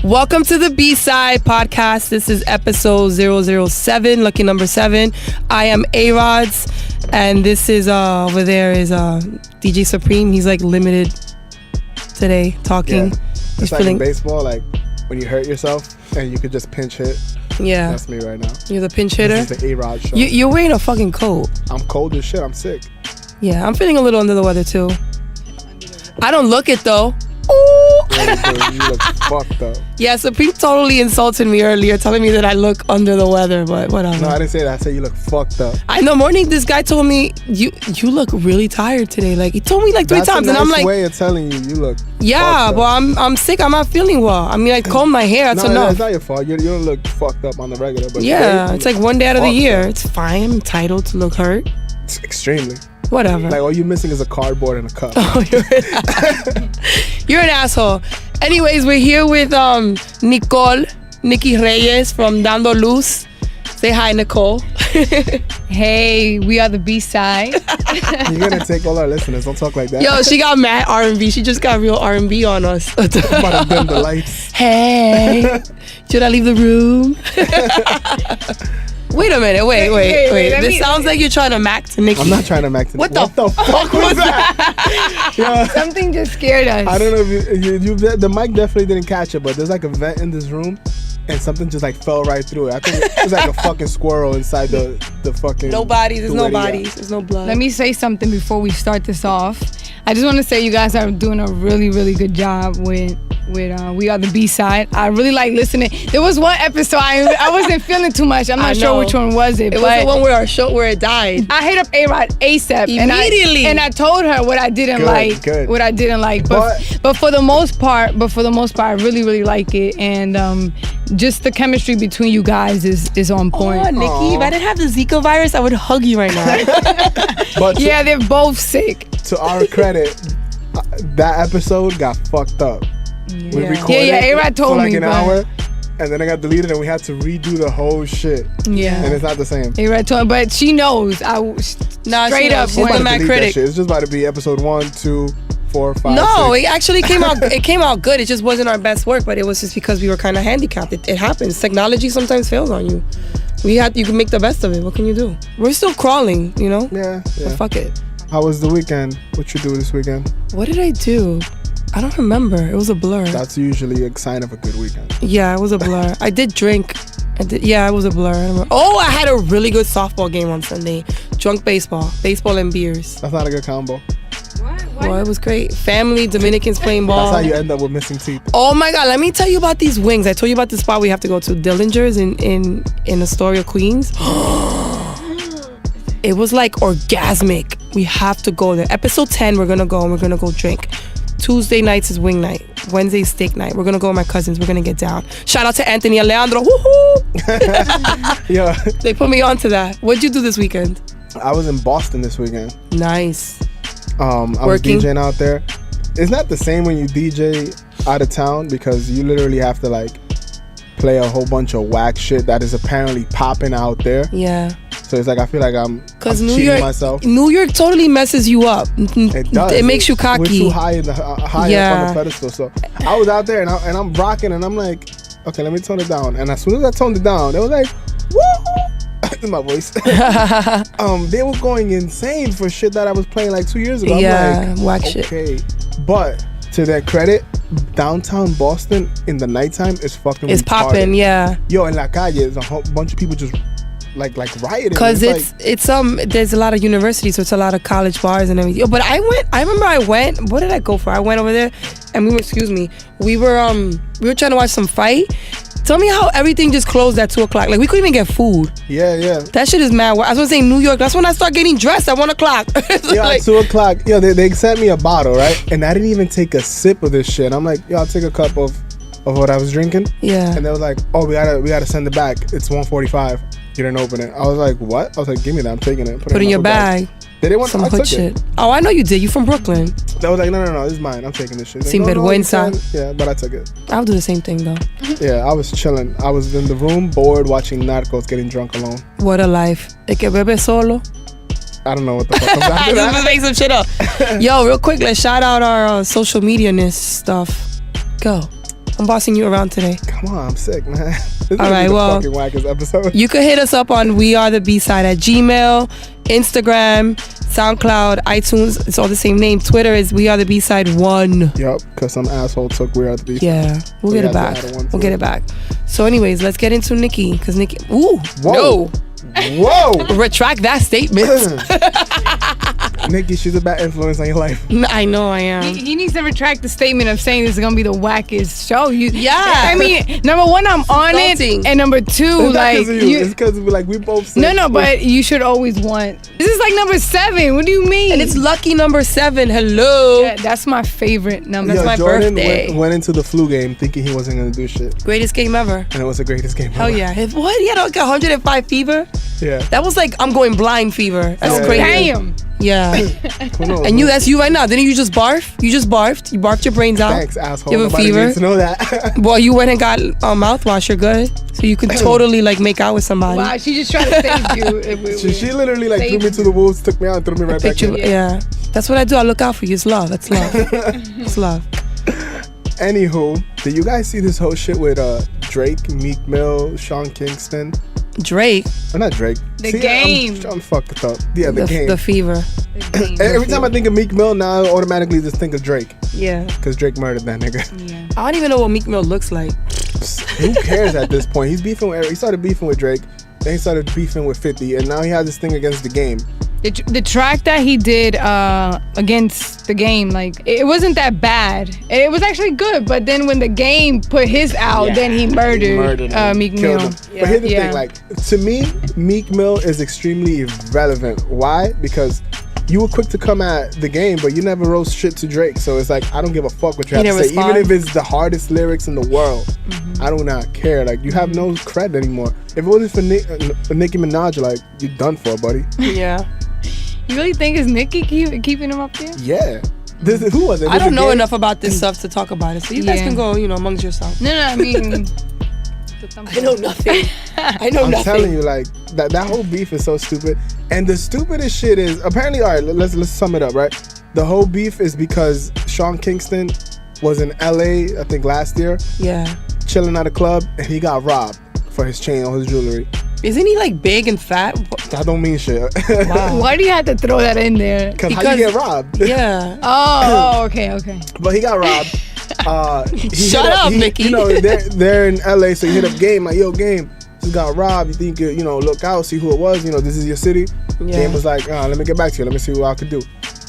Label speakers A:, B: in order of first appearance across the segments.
A: Welcome to the B-Side podcast. This is episode 007, lucky number 7. I am A-Rods, and this is over there is DJ Supreme. He's like limited today talking.
B: Yeah.
A: He's
B: it's like in baseball, like when you hurt yourself and you could just pinch hit.
A: Yeah.
B: That's me right now.
A: You're the pinch hitter?
B: This is the A-Rod show.
A: You're wearing a fucking coat.
B: I'm cold as shit. I'm sick.
A: Yeah, I'm feeling a little under the weather too. I don't look it though.
B: Yeah, you look fucked up.
A: Yeah, Supreme totally insulted me earlier, telling me that I look under the weather, but whatever.
B: No, I didn't say that. I said you look fucked up.
A: I know. Morning, this guy told me you look really tired today. Like he told me like 3 times,
B: That's a nice
A: and I'm like,
B: way of telling you look.
A: yeah,
B: fucked
A: but
B: up.
A: I'm sick. I'm not feeling well. I mean, I combed my hair. That's
B: no,
A: enough.
B: it's not your fault. You don't look fucked up on the regular. But
A: Yeah, it's like one day out of the
B: fucked
A: year.
B: up.
A: It's fine. I'm entitled to look hurt.
B: It's extremely.
A: Whatever.
B: Like all you're missing is a cardboard and a cup.
A: Oh, you're an asshole. Anyways, we're here with Nikki Reyes from Dando Luz. Say hi, Nicole.
C: Hey, we are the B-Side.
B: You're gonna take all our listeners. Don't talk like that.
A: Yo, she got mad R&B. She just got real R&B on us.
B: I'm about to dim the lights.
A: Hey, should I leave the room? Wait a minute. Wait. This sounds like you're trying to mac to Nikki.
B: I'm not trying to max it.
A: What the
B: fuck was that? Yeah.
C: Something just scared us.
B: I don't know if you the mic definitely didn't catch it, but there's like a vent in this room, and something just like fell right through it. I think it was like a fucking squirrel inside the fucking.
A: No bodies. There's no
B: fluid, yeah.
A: bodies. There's no blood.
C: Let me say something before we start this off. I just want to say you guys are doing a really, really good job with We Are the B-Side. I really like listening. There was one episode I wasn't feeling too much. I'm not sure which one was it.
A: It was the one where our show where it died.
C: I hit up A-Rod ASAP.
A: Immediately.
C: And I told her what I didn't like.
B: Good.
C: What I didn't like. But for the most part, I really, really like it. And just the chemistry between you guys is on point.
A: Oh, Nikki, if I didn't have the Zika virus, I would hug you right now.
B: But
C: Yeah, they're both sick.
B: to our credit, that episode got fucked up. We recorded
C: A-Rod told
B: for like
C: me,
B: an hour, and then it got deleted, and we had to redo the whole shit.
C: Yeah.
B: And it's not the same.
C: A-Rod told me, but she knows. Straight up.
A: She's
B: We're about
A: the
B: to
A: mad
B: delete that
A: critic.
B: shit. It's just about to be episode 1, 2, 4, 5.
A: No,
B: 6.
A: it actually came out. It came out good. It just wasn't our best work, but it was just because we were kind of handicapped. It happens. Technology sometimes fails on you. You can make the best of it. What can you do? We're still crawling, you know.
B: Yeah.
A: So fuck it.
B: How was the weekend? What you do this weekend?
A: What did I do? I don't remember. It was a blur.
B: That's usually a sign of a good weekend.
A: Yeah, it was a blur. I did drink. Yeah, it was a blur. I had a really good softball game on Sunday. Drunk baseball and beers.
B: That's not a good combo.
A: Well, it was great. Family, Dominicans playing ball.
B: That's how you end up with missing teeth.
A: Oh my God, let me tell you about these wings. I told you about the spot we have to go to, Dillinger's in Astoria, Queens. It was like orgasmic. We have to go there. Episode 10, we're gonna go and we're gonna go drink. Tuesday nights is wing night. Wednesday steak night. We're gonna go with my cousins. We're gonna get down. Shout out to Anthony and Leandro. Woohoo!
B: Yeah.
A: They put me on to that. What'd you do this weekend?
B: I was in Boston this weekend.
A: Nice.
B: I was
A: Working?
B: DJing out there. It's not the same when you DJ out of town because you literally have to like play a whole bunch of whack shit that is apparently popping out there.
A: Yeah.
B: So it's like I feel like I'm
A: New
B: cheating
A: York,
B: myself.
A: New York totally messes you up.
B: It does.
A: It makes you cocky.
B: We're too high up on the pedestal. So I was out there and I'm rocking and I'm like, okay, let me tone it down. And as soon as I toned it down, they was like, woo! This is my voice. They were going insane for shit that I was playing like 2 years ago.
A: Yeah,
B: I'm like,
A: whack shit.
B: Okay, but to their credit, downtown Boston in the nighttime is fucking.
A: It's popping, yeah.
B: Yo, in La Calle, there's a whole bunch of people just like rioting.
A: Cause it's there's a lot of universities, so it's a lot of college bars and everything. Yo, but I remember I went. What did I go for? I went over there, and we were trying to watch some fight. Tell me how everything just closed at 2:00. Like we couldn't even get food.
B: Yeah.
A: That shit is mad. I was gonna say New York. That's when I start getting dressed at 1:00.
B: Yeah, at 2:00. Yo, they sent me a bottle, right? And I didn't even take a sip of this shit. I'm like, yo, I'll take a cup of what I was drinking.
A: Yeah.
B: And they was like, oh, we gotta send it back. It's 1:45. You didn't open it. I was like, what? I was like, give me that. I'm taking it.
A: Put it in your bag.
B: They didn't want
A: some
B: I
A: hood
B: took
A: shit.
B: It.
A: Oh, I know you did. You from Brooklyn.
B: They was like, no, this is mine. I'm taking this shit.
A: Sin vergüenza.
B: Yeah, but I took it.
A: I'll do the same thing though.
B: Yeah, I was chilling. I was in the room, bored, watching Narcos, getting drunk alone.
A: What a life. El que bebe solo.
B: I don't know what the fuck comes after that.
A: Just make some shit up. Yo, real quick, let's shout out our social media-ness stuff. Go. I'm bossing you around today.
B: Come on, I'm sick, man. This
A: All right,
B: the
A: well,
B: fucking wackest episode.
A: You could hit us up on We Are The B-Side at Gmail, Instagram, SoundCloud, iTunes. It's all the same name. Twitter is We Are The B-Side 1.
B: Yup, because some asshole took We Are The B-Side.
A: Yeah, we'll get it back. We'll get it back. So anyways, let's get into Nikki. Because Nikki... Ooh,
B: Whoa.
A: no.
B: Whoa!
A: Retract that statement.
B: Nikki, she's a bad influence on your life.
A: I know I am.
C: He needs to retract the statement of saying this is gonna be the wackest show.
A: Yeah.
C: I mean, number one, I'm on it, and number two, like
B: it's because like we both said.
C: No, but you should always want. This is like number 7. What do you mean?
A: And it's lucky number 7. Hello.
C: Yeah, that's my favorite number.
A: That's my
B: Jordan
A: birthday.
B: went into the flu game thinking he wasn't gonna do shit,
A: Greatest game ever.
B: and it was the greatest game
A: Hell
B: ever.
A: yeah. What? He had like 105 fever?
B: Yeah.
A: That was like, I'm going blind fever. That's
B: Yeah,
A: crazy.
C: Damn.
A: Yeah.
B: Who knows?
A: And that's you right now. Didn't you just barf? You just barfed. You barfed your brains out.
B: Thanks, asshole.
A: You have a
B: Nobody
A: fever?
B: needs to know that.
A: Well, you went and got mouthwash. You're good. So you could totally like make out with somebody.
C: Wow, she just tried to save you.
B: she literally like threw me to the wolves, took me out, and threw me right back in.
A: Yeah. That's what I do. I look out for you. It's love. It's love. It's love.
B: Anywho, did you guys see this whole shit with Drake, Meek Mill, Sean Kingston?
A: Drake.
B: Or not Drake.
C: The game.
B: I'm fucked up. Yeah, the game.
A: The fever.
B: Every time I think of Meek Mill, now I automatically just think of Drake.
A: Yeah.
B: Because Drake murdered that nigga.
C: Yeah.
A: I don't even know what Meek Mill looks like.
B: Who cares at this point? He started beefing with Drake, then he started beefing with 50, and now he has this thing against the game.
C: The track that he did against the game, like it wasn't that bad. It was actually good, but then when the game put his out, then he murdered Meek Mill.
B: But here's the thing, like to me, Meek Mill is extremely irrelevant. Why? Because you were quick to come at the game, but you never wrote shit to Drake. So it's like, I don't give a fuck what you have to say.
A: Respond.
B: Even if it's the hardest lyrics in the world, I do not care. Like, you have no cred anymore. If it wasn't for Nicki Minaj, like, you're done for, buddy.
A: Yeah.
C: You really think it's Nicki keeping him up there?
B: Yeah. Who was it?
A: I don't know enough about this stuff to talk about it. So you guys can go, amongst yourselves.
C: No, I mean...
A: I know nothing. I know
B: I'm
A: nothing.
B: telling you, like, that whole beef is so stupid. And the stupidest shit is, apparently, all right, let's sum it up, right? The whole beef is because Sean Kingston was in LA, I think last year.
A: Yeah.
B: Chilling at a club, and he got robbed for his chain or his jewelry.
A: Isn't he like big and fat?
B: That don't mean shit.
A: Wow.
C: Why do you have to throw that in there?
B: Because how you get robbed?
A: Yeah.
C: Oh, okay.
B: But he got robbed.
A: Shut up, Nikki.
B: You know, they're in LA, so you hit up Game, like, yo, Game, just got robbed. You think, look out, see who it was. This is your city.
A: Yeah.
B: Game was like, let me get back to you. Let me see what I could do.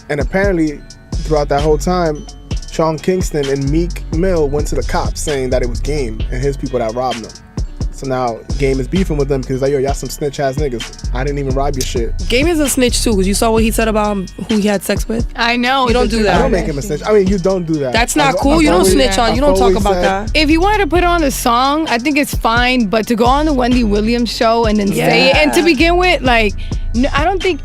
B: And apparently, throughout that whole time, Sean Kingston and Meek Mill went to the cops saying that it was Game and his people that robbed them. So now Game is beefing with them because like, yo, y'all some snitch ass niggas. I didn't even rob your shit.
A: Game is a snitch too, because you saw what he said about who he had sex with.
C: I know.
A: You don't do that.
B: I don't make him a snitch. I mean, you don't do that.
A: That's not cool. You don't snitch on. You don't talk about that.
C: If you wanted to put on the song, I think it's fine. But to go on the Wendy Williams show and then say it, and to begin with, like, no, I don't think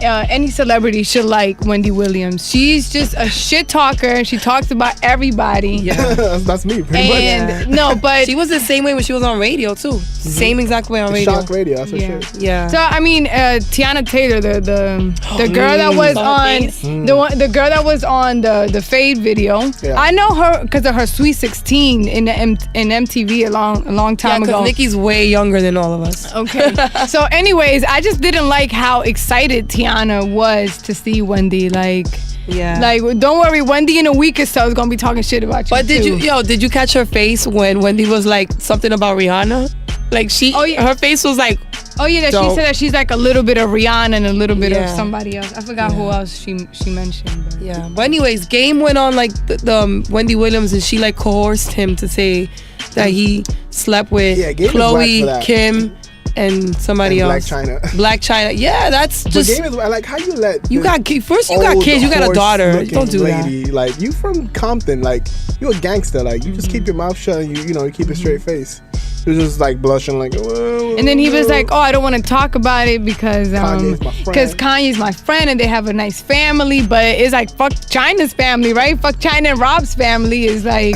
C: any celebrity should like Wendy Williams. She's just a shit talker. She talks about everybody.
A: Yeah.
B: That's me, pretty much.
C: And no, but
A: she was the same way when she was on radio too. Same exact way on radio.
B: Shock radio, that's for sure.
A: Yeah.
C: So I mean, Tiana Taylor, the girl that was on the girl that was on the Fade video. Yeah. I know her because of her Sweet 16 in MTV a long time ago.
A: Nikki's way younger than all of us.
C: Okay. So anyways, I just didn't like how excited Tiana was to see Wendy. Like, don't worry, Wendy in a week or so is gonna be talking shit about you.
A: But did you catch her face when Wendy was like something about Rihanna? Like her face was like,
C: oh yeah, that she said that she's like a little bit of Rihanna and a little bit of somebody else. I forgot who else she mentioned. But.
A: Yeah, but anyways, Game went on like the Wendy Williams, and she like coerced him to say that he slept with Chloe, Kim, and somebody else. Black China. Yeah, that's just.
B: The Game is like, how you let
A: you got first you got kids, you got a daughter. Don't do
B: lady,
A: that.
B: Like, you from Compton, like, you a gangster. Like, you just keep your mouth shut and you keep a straight face. He was just like blushing, like, whoa.
C: And then he was like, oh, I don't want to talk about it because Kanye's my friend and they have a nice family, but it's like, fuck China's family, right? Fuck China and Rob's family is like,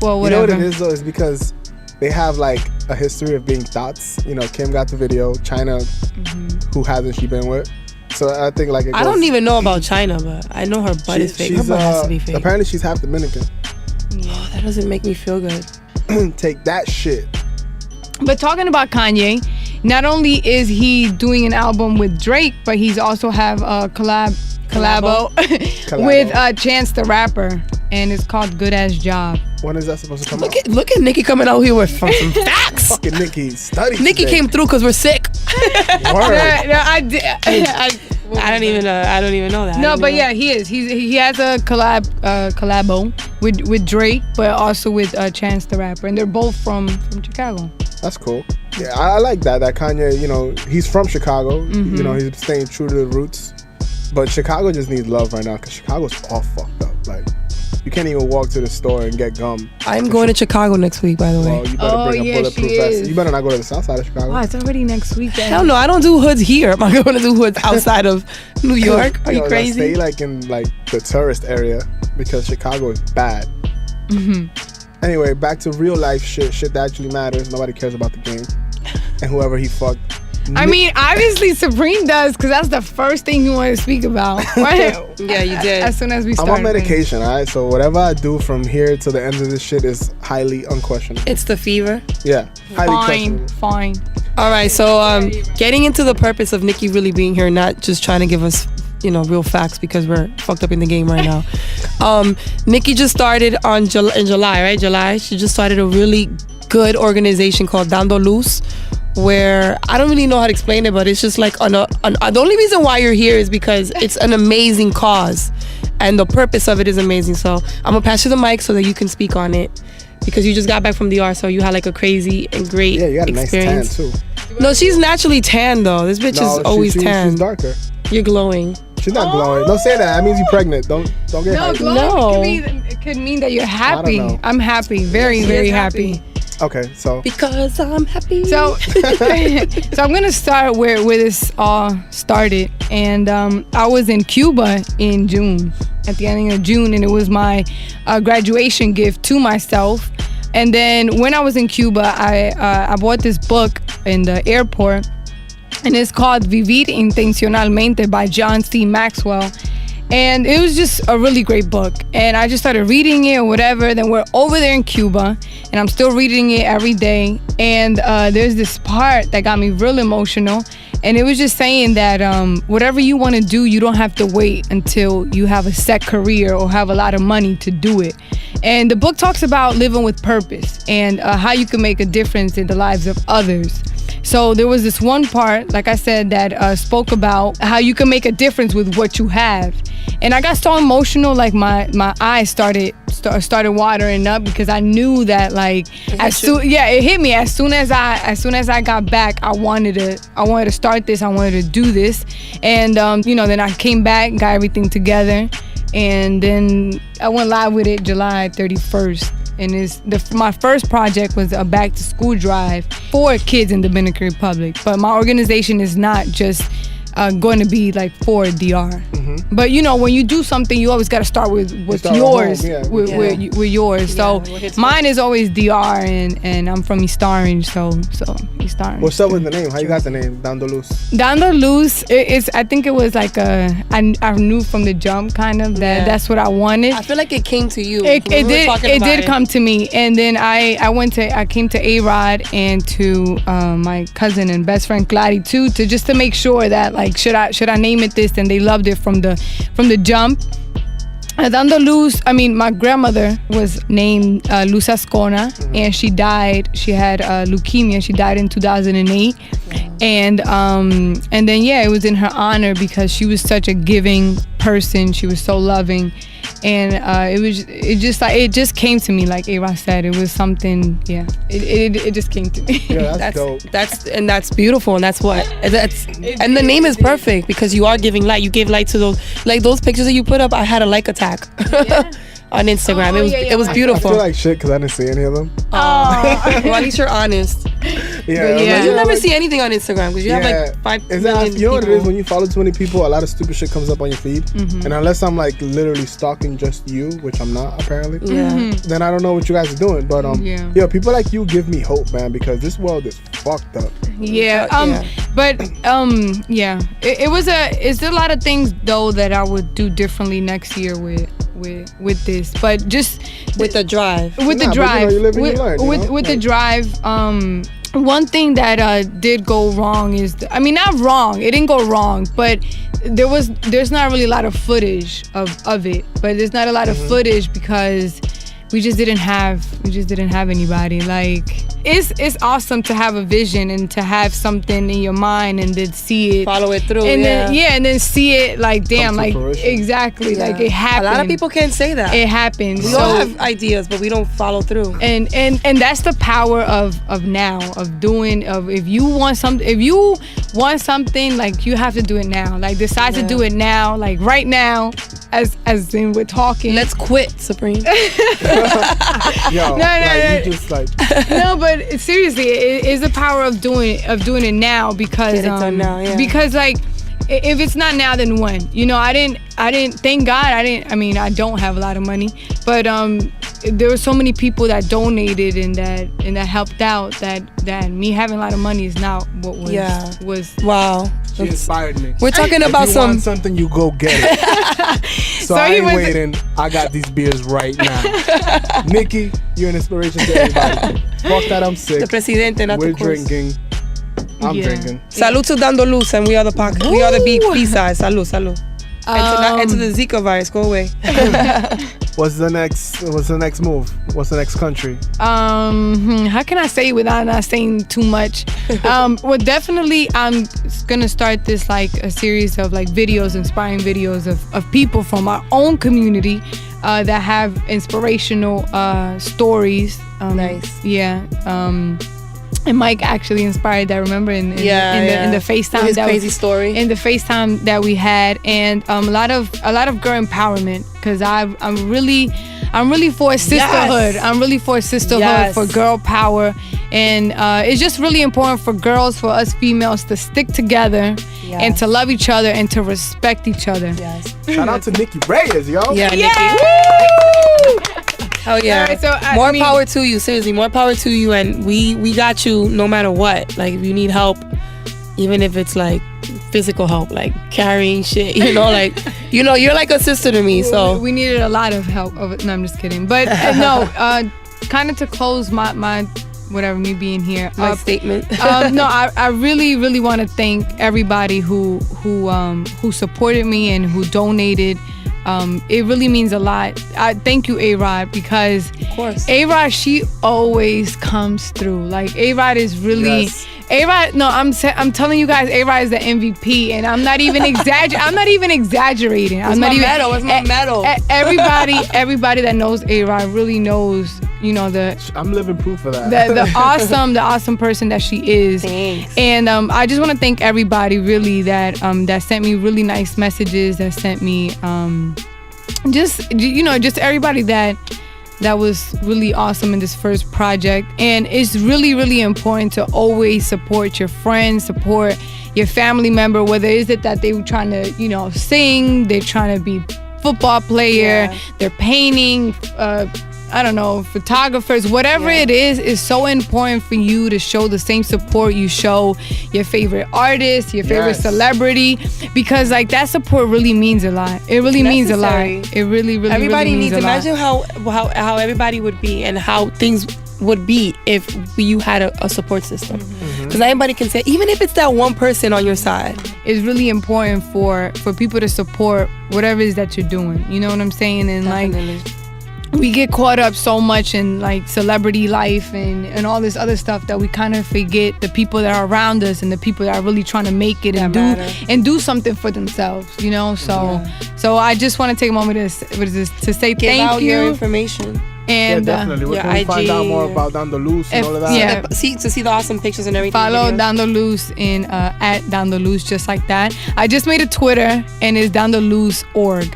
C: well, whatever.
B: You know what it is though? It's because they have like a history of being thoughts. Kim got the video. China, who hasn't she been with? So I think like
A: I don't even know about China, but I know her butt is fake. Her butt has to be fake.
B: Apparently she's half Dominican.
A: Oh, that doesn't make me feel good.
B: Take that shit.
C: But talking about Kanye, not only is he doing an album with Drake, but he's also have a collabo with Chance the Rapper, and it's called Good Ass Job.
B: When is that supposed to come out?
A: Look at Nikki coming out here with some facts.
B: Fucking Nikki studied.
A: Nikki
B: today.
A: came through because we're sick.
B: Word.
C: I did.
A: I don't even know that.
C: No, but yeah, he is. He has a collabo with Drake, but also with Chance the Rapper, and they're both from Chicago.
B: That's cool. Yeah, I like that Kanye, you know, he's from Chicago.
C: Mm-hmm.
B: You know, he's staying true to the roots. But Chicago just needs love right now because Chicago's all fucked up. Like, you can't even walk to the store and get gum.
A: I'm going to Chicago next week, by the way.
B: Well, you better bring a bulletproof vest. You better not go to the south side of Chicago.
C: Wow, it's already next week.
A: Hell no, I don't do hoods here. Am I going to do hoods outside of New York? Are you crazy?
B: Stay like in like the tourist area because Chicago is bad.
C: Mm-hmm.
B: Anyway, back to real life shit that actually matters. Nobody cares about the game. And whoever he fucked.
C: I mean, obviously Supreme does, because that's the first thing you want to speak about. Right?
A: Yeah, you did.
C: As soon as we
B: I'm
C: started.
B: on medication, alright? So whatever I do from here to the end of this shit is highly unquestionable.
A: It's the fever.
B: Yeah, highly questionable.
C: Fine.
A: All right, so getting into the purpose of Nikki really being here, not just trying to give us, real facts because we're fucked up in the game right now. Nikki just started in July, right? July. She just started a really good organization called Dando Luz, where I don't really know how to explain it, but it's just like the only reason why you're here is because it's an amazing cause, and the purpose of it is amazing. So I'm gonna pass you the mic so that you can speak on it, because you just got back from the DR, so you had like a crazy and great
B: Yeah, you got
A: experience.
B: a nice tan too.
A: No, she's naturally tan though. This bitch is always tan.
B: She's darker.
A: You're glowing.
B: She's not glowing. Don't say that. That means you're pregnant. Don't get
C: No,
B: hyped.
C: glowing it could mean that you're happy.
B: know.
C: I'm happy. Very, very happy.
B: Okay, so
A: Because I'm happy.
C: So I'm gonna start where this all started, and I was in Cuba in June, at the ending of June, and it was my graduation gift to myself. And then when I was in Cuba, I bought this book in the airport, and it's called Vivir Intencionalmente by John C. Maxwell. And it was just a really great book. And I just started reading it or whatever. Then we're over there in Cuba, and I'm still reading it every day. And there's this part that got me real emotional. And it was just saying that whatever you want to do, you don't have to wait until you have a set career or have a lot of money to do it. And the book talks about living with purpose and how you can make a difference in the lives of others. So there was this one part, like I said, that spoke about how you can make a difference with what you have. And I got so emotional, like my eyes started watering up, because I knew that it hit me as soon as I got back. I wanted to start this. I wanted to do this, and then I came back, got everything together, and then I went live with it July 31st. And my first project was a back to school drive for kids in Dominican Republic. But my organization is not just going to be like for DR. Mm-hmm. But when you do something, you always got to start with what's yours, with yours. So mine is always DR, and I'm from East Orange, so East Orange.
B: What's up with the name? How you got the name Dando Luz?
C: Dando Luz, I think it was like I knew from the jump kind of that that's what I wanted.
A: I feel like it came to you.
C: It did come to me, and then I came to A-Rod and to my cousin and best friend Clary too, to make sure that like should I name it this, and they loved it from the jump. Dando Luz, my grandmother was named Luz Ascona, and she died. She had leukemia. She died in 2008, and then it was in her honor because she was such a giving person. She was so loving, and it just came to me, like Ava said. It was something. Yeah, it just came to me.
B: Yeah, that's dope.
A: That's beautiful, and and the name is perfect because you are giving light. You gave light to those pictures that you put up. I had a like attack on Instagram. It was beautiful.
B: I feel like shit because I didn't see any of them.
A: Well, at least you're honest.
B: Yeah.
A: You never see anything on Instagram because you have like 5 million
B: you know what it
A: people.
B: is? When you follow too many people, a lot of stupid shit comes up on your feed. Mm-hmm. And unless I'm like literally stalking just you, which I'm not apparently, then I don't know what you guys are doing. But people like you give me hope, man, because this world is fucked up. It's a lot of things though that I would do differently next year with
C: with this, but just
A: with the drive.
C: With the drive. With the drive. One thing that did go wrong is, not wrong. It didn't go wrong, but there's not really a lot of footage of it. But there's not a lot of footage because we just didn't have anybody. Like, it's awesome to have a vision and to have something in your mind and then see it,
A: follow it through,
C: and then see it, like, damn, like fruition. Exactly, like it happened.
A: A lot of people can't say that
C: it happened.
A: We all have ideas, but we don't follow through.
C: And that's the power of now, of doing. Of if you want something, like, you have to do it now. Like, decide to do it now, like right now. As in we're talking.
A: Let's quit, Supreme.
B: Yo,
C: no.
B: You just like
C: no, but seriously, it is the power of doing it now because
A: Get it done now,
C: because, like, if it's not now, then when? I didn't. Thank God, I don't have a lot of money, but there were so many people that donated and that helped out. That me having a lot of money is not what was.
A: Wow.
B: She inspired me.
A: We're talking about
B: if you want something, you go get it. So I ain't waiting. I got these beers right now. Nikki, you're an inspiration to everybody. Fuck that, I'm sick.
A: The presidente, not
B: We're
A: the course.
B: drinking. I'm drinking.
A: Salud to Dando Luz, and we are the podcast. We are the B-side. Salud. And to the Zika virus. Go away.
B: What's the next move? What's the next country?
C: How can I say it without not saying too much? Well, definitely I'm gonna start this, like, a series of, like, videos, inspiring videos of people from our own community that have inspirational stories.
A: Nice.
C: Yeah. And Mike actually inspired that. Remember in the FaceTime,
A: his crazy story.
C: In the FaceTime that we had, and a lot of girl empowerment, because I'm really for sisterhood.
A: Yes.
C: I'm really for sisterhood, for girl power, and it's just really important for girls, for us females, to stick together and to love each other and to respect each other.
A: Yes.
B: Shout out to Nikki Reyes, yo.
A: Yeah, Nikki.
C: Woo!
A: Hell yeah.
C: Right, so,
A: more power to you. Seriously, more power to you. And we got you no matter what. Like, if you need help, even if it's, like, physical help, like carrying shit, like, you're like a sister to me. So
C: we needed a lot of help. No, I'm just kidding. But no, kind of to close my whatever, me being here.
A: My statement.
C: No, I really, really want to thank everybody who supported me and who donated. It really means a lot. I thank you, A-Rod, because
A: of course,
C: A-Rod, she always comes through. Like, A-Rod is really A-Rod. No, I'm telling you guys, A-Rod is the MVP, and I'm not even exaggerating. I'm not even exaggerating.
A: It's my medal.
C: Everybody that knows A-Rod really knows.
B: I'm living proof of that.
C: The awesome person that she is.
A: Thanks.
C: And I just want to thank everybody really that sent me really nice messages, that sent me just everybody that was really awesome in this first project. And it's really, really important to always support your friends, support your family member, whether is it that they were trying to sing, they're trying to be football player, they're painting, I don't know, photographers, whatever it is so important for you to show the same support you show your favorite artist, your favorite celebrity, because, like, that support really means a lot. It really means a lot. It really, really,
A: everybody
C: really means
A: needs.
C: a lot.
A: Imagine how everybody would be and how things would be if you had a support system. Because anybody can say, even if it's that one person on your side.
C: It's really important for people to support whatever it is that you're doing. You know what I'm saying? And
A: Definitely.
C: like, we get caught up so much in, like, celebrity life and all this other stuff that we kind of forget the people that are around us and the people that are really trying to make it and do something for themselves, So I just want to take a moment to say
A: Give
C: thank
A: out
C: you.
A: your information.
C: And
B: definitely. Where can we find out more about Dando Luz and all of that?
C: Yeah.
A: To see the awesome pictures and everything.
C: Follow
A: videos.
C: Dando Luz at Dando Luz, just like that. I just made a Twitter, and it's Dando Luz Org,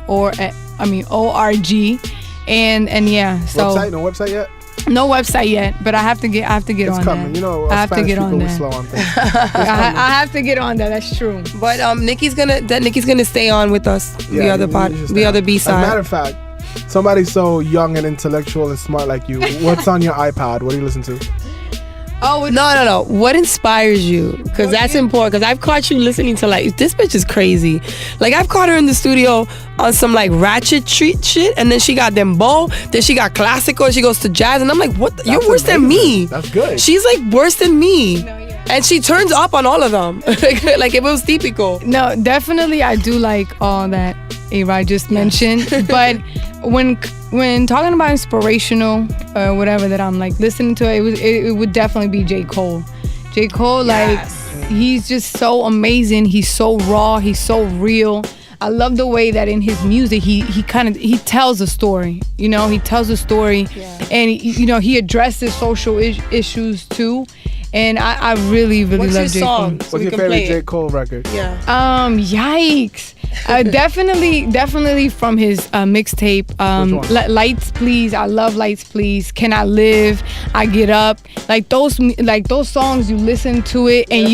C: ORG. And yeah, so
B: no website yet?
C: No website yet, but I have to get
B: it's
C: on
B: coming.
C: that. I have to get on that.
B: Slow on things.
C: I have to get on that. That's true.
A: But Nikki's gonna stay on with us. We are the B-side.
B: As a matter of fact, somebody so young and intellectual and smart like you, what's on your iPod? What do you listen to?
C: Oh,
A: no. What inspires you? Because that's important. Because I've caught you listening to like, this bitch is crazy. Like I've caught her in the studio on some like ratchet treat shit, and then she got dembow, then she got classical, she goes to jazz, and I'm like, what? You're worse than me.
B: That's good.
A: She's like worse than me. And she turns up on all of them. Like it was typical.
C: No, definitely I do like all that A-Rod just mentioned. But when talking about inspirational or whatever that I'm like listening to, it would definitely be J. Cole. J. Cole, like he's just so amazing. He's so raw. He's so real. I love the way that in his music he tells a story. You know, he tells a story, and he addresses social issues too. And I really love J. Cole.
B: What's your favorite J. Cole record?
A: Yeah.
C: Yikes. Definitely from his mixtape. Lights Please. I love Lights Please. Can I Live? I Get Up. Like those songs, you listen to it and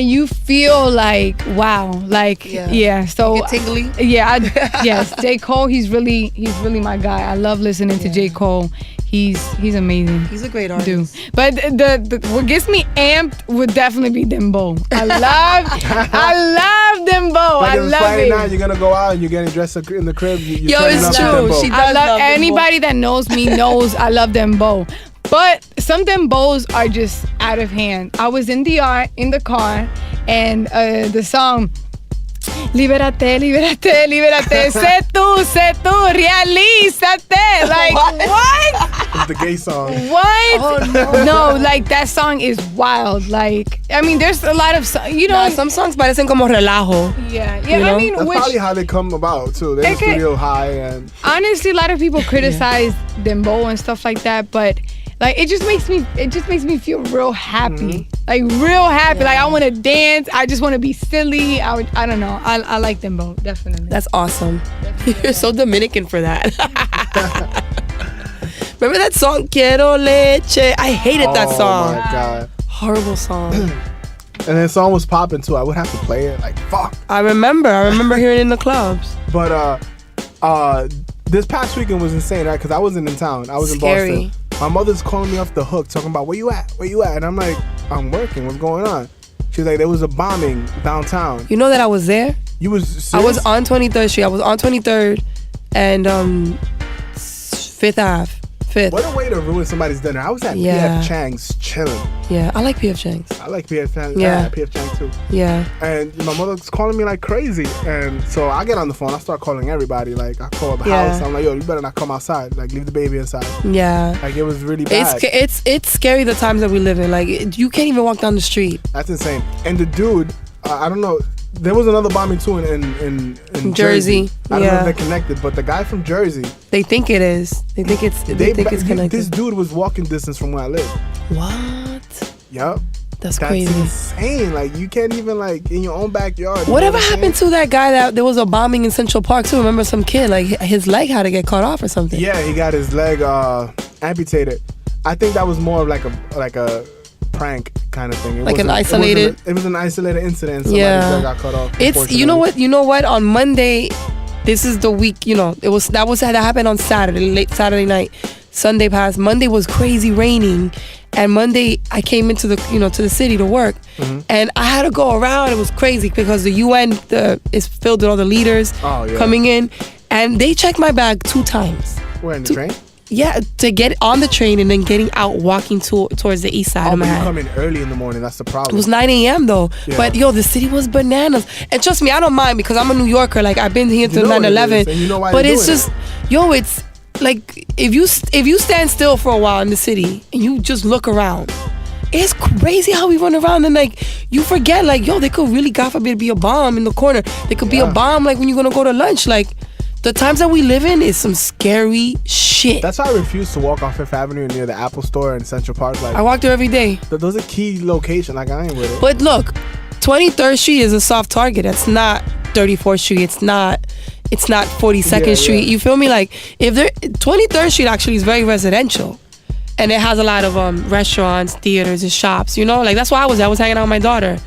C: you feel like wow. Like So
A: you get tingly.
C: Yes. J. Cole. He's really my guy. I love listening to J. Cole. He's amazing.
A: He's a great artist.
C: Dude. But the what gets me amped would definitely be Dembow. I love Dembow.
B: Like
C: I love
B: Friday
C: it.
B: night, you're gonna go out and you're getting dressed in the crib.
A: Yo, it's true. She does
C: I love anybody
A: Dembow.
C: that knows me knows I love Dembow. But some Dembows are just out of hand. I was in the car, and the song Libérate, libérate, libérate. Sé tú, realízate. Like, what?
B: It's the gay song.
C: What?
A: Oh,
C: no, like that song is wild. Like, I mean, there's a lot of
A: some songs parecen como relajo.
C: Yeah.
A: You know?
C: I mean,
B: that's probably how they come about too. They're in the studio high, and
C: honestly, a lot of people criticize Dembow and stuff like that, but like it just makes me feel real happy. Like real happy. Like I want to dance. I just want to be silly. I don't know. I like Dembow, definitely.
A: That's awesome. You're so Dominican for that. Remember that song Quiero Leche? I hated that song.
B: Oh my god.
A: Horrible song.
B: And that song was popping too. I would have to play it. Like fuck.
A: I remember hearing it in the clubs.
B: But this past weekend was insane, right? Because I wasn't in town. I was
A: Scary.
B: in Boston. My mother's calling me off the hook, talking about where you at? And I'm like, I'm working. What's going on? She's like, there was a bombing downtown.
A: You know that I was there?
B: You was serious?
A: I was on 23rd Street. I was on 23rd and 5th Ave. 5th.
B: What a way to ruin somebody's dinner. I was at P.F. Chang's chilling.
A: Yeah, I like P.F. Chang's.
B: I like P.F. Chang's.
A: Yeah.
B: I like P.F. Chang's too.
A: Yeah.
B: And my mother's calling me like crazy. And so I get on the phone. I start calling everybody. Like, I call the house. I'm like, yo, you better not come outside. Like, leave the baby inside.
A: Yeah.
B: Like, it was really bad.
A: It's scary the times that we live in. Like, you can't even walk down the street.
B: That's insane. And the dude, I don't know. There was another bombing too in
A: Jersey.
B: I don't know if they're connected, but the guy from Jersey.
A: They think it is. They think it's connected.
B: This dude was walking distance from where I live.
A: What?
B: Yup.
A: That's crazy.
B: Insane. Like you can't even like in your own backyard.
A: Whatever happened to that guy that there was a bombing in Central Park too? Remember some kid like his leg had to get cut off or something?
B: Yeah, he got his leg amputated. I think that was more of like a prank kind of thing.
A: Like an isolated.
B: It was an isolated incident. Somebody's leg got cut off.
A: It's you know what on Monday, this is the week. You know that happened on Saturday, late Saturday night. Sunday passed. Monday was crazy raining, and Monday I came into the to the city to work, and I had to go around. It was crazy because the UN is filled with all the leaders coming in, and they checked my bag 2 times.
B: Where in the train?
A: Yeah, to get on the train and then getting out, walking towards the east side of Manhattan.
B: You come in early in the morning. That's the problem.
A: It was 9 a.m. though. Yeah. But the city was bananas. And trust me, I don't mind because I'm a New Yorker. Like I've been here till 9/11.
B: You know why
A: but it's just, it's like if you stand still for a while in the city and you just look around, it's crazy how we run around and like you forget like there could really, God forbid, be a bomb in the corner. There could be a bomb like when you're gonna go to lunch. Like the times that we live in is some scary shit.
B: That's why I refuse to walk on 5th Avenue near the Apple Store in Central Park. Like
A: I walk there every day.
B: Those are key locations. Like I ain't with it.
A: But look, 23rd Street is a soft target. That's not 34th Street. It's not 42nd Street. You feel me? Like 23rd Street actually is very residential, and it has a lot of restaurants, theaters, and shops. Like that's why I was hanging out with my daughter.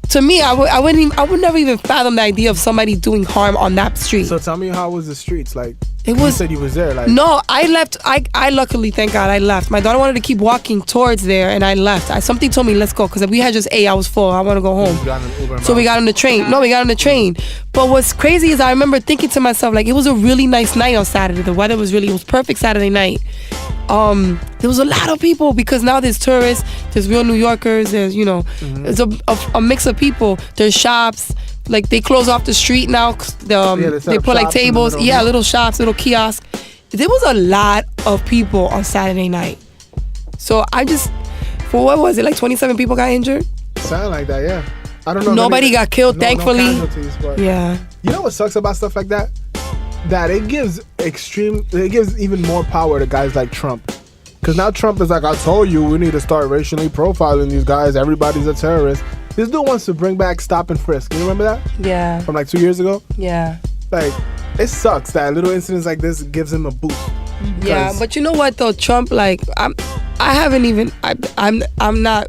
A: To me, I would never even fathom the idea of somebody doing harm on that street.
B: So tell me, how was the streets like?
A: It
B: You said you was there. Like
A: no, I left. I luckily, thank God, I left. My daughter wanted to keep walking towards there, and I left. Something told me let's go because we had just I was full. I want to go home. So we got on the train. No, we got on the train. But what's crazy is I remember thinking to myself like it was a really nice night on Saturday. The weather was it was perfect Saturday night. There was a lot of people because now there's tourists, there's real New Yorkers, there's there's a mix of people. There's shops. Like they close off the street now. They put like tables, little shops, little kiosks. There was a lot of people on Saturday night. So for what was it, like 27 people got injured?
B: Something like that, yeah. I don't know.
A: Nobody got killed, thankfully.
B: No casualties, but
A: yeah.
B: You know what sucks about stuff like that? That it gives even more power to guys like Trump. Because now Trump is like, I told you we need to start racially profiling these guys. Everybody's a terrorist. This dude wants to bring back stop and frisk. You remember that?
A: Yeah.
B: From like 2 years ago?
A: Yeah.
B: Like, it sucks that little incidents like this gives him a boost.
A: Yeah, but you know what though? Trump, like, I'm not,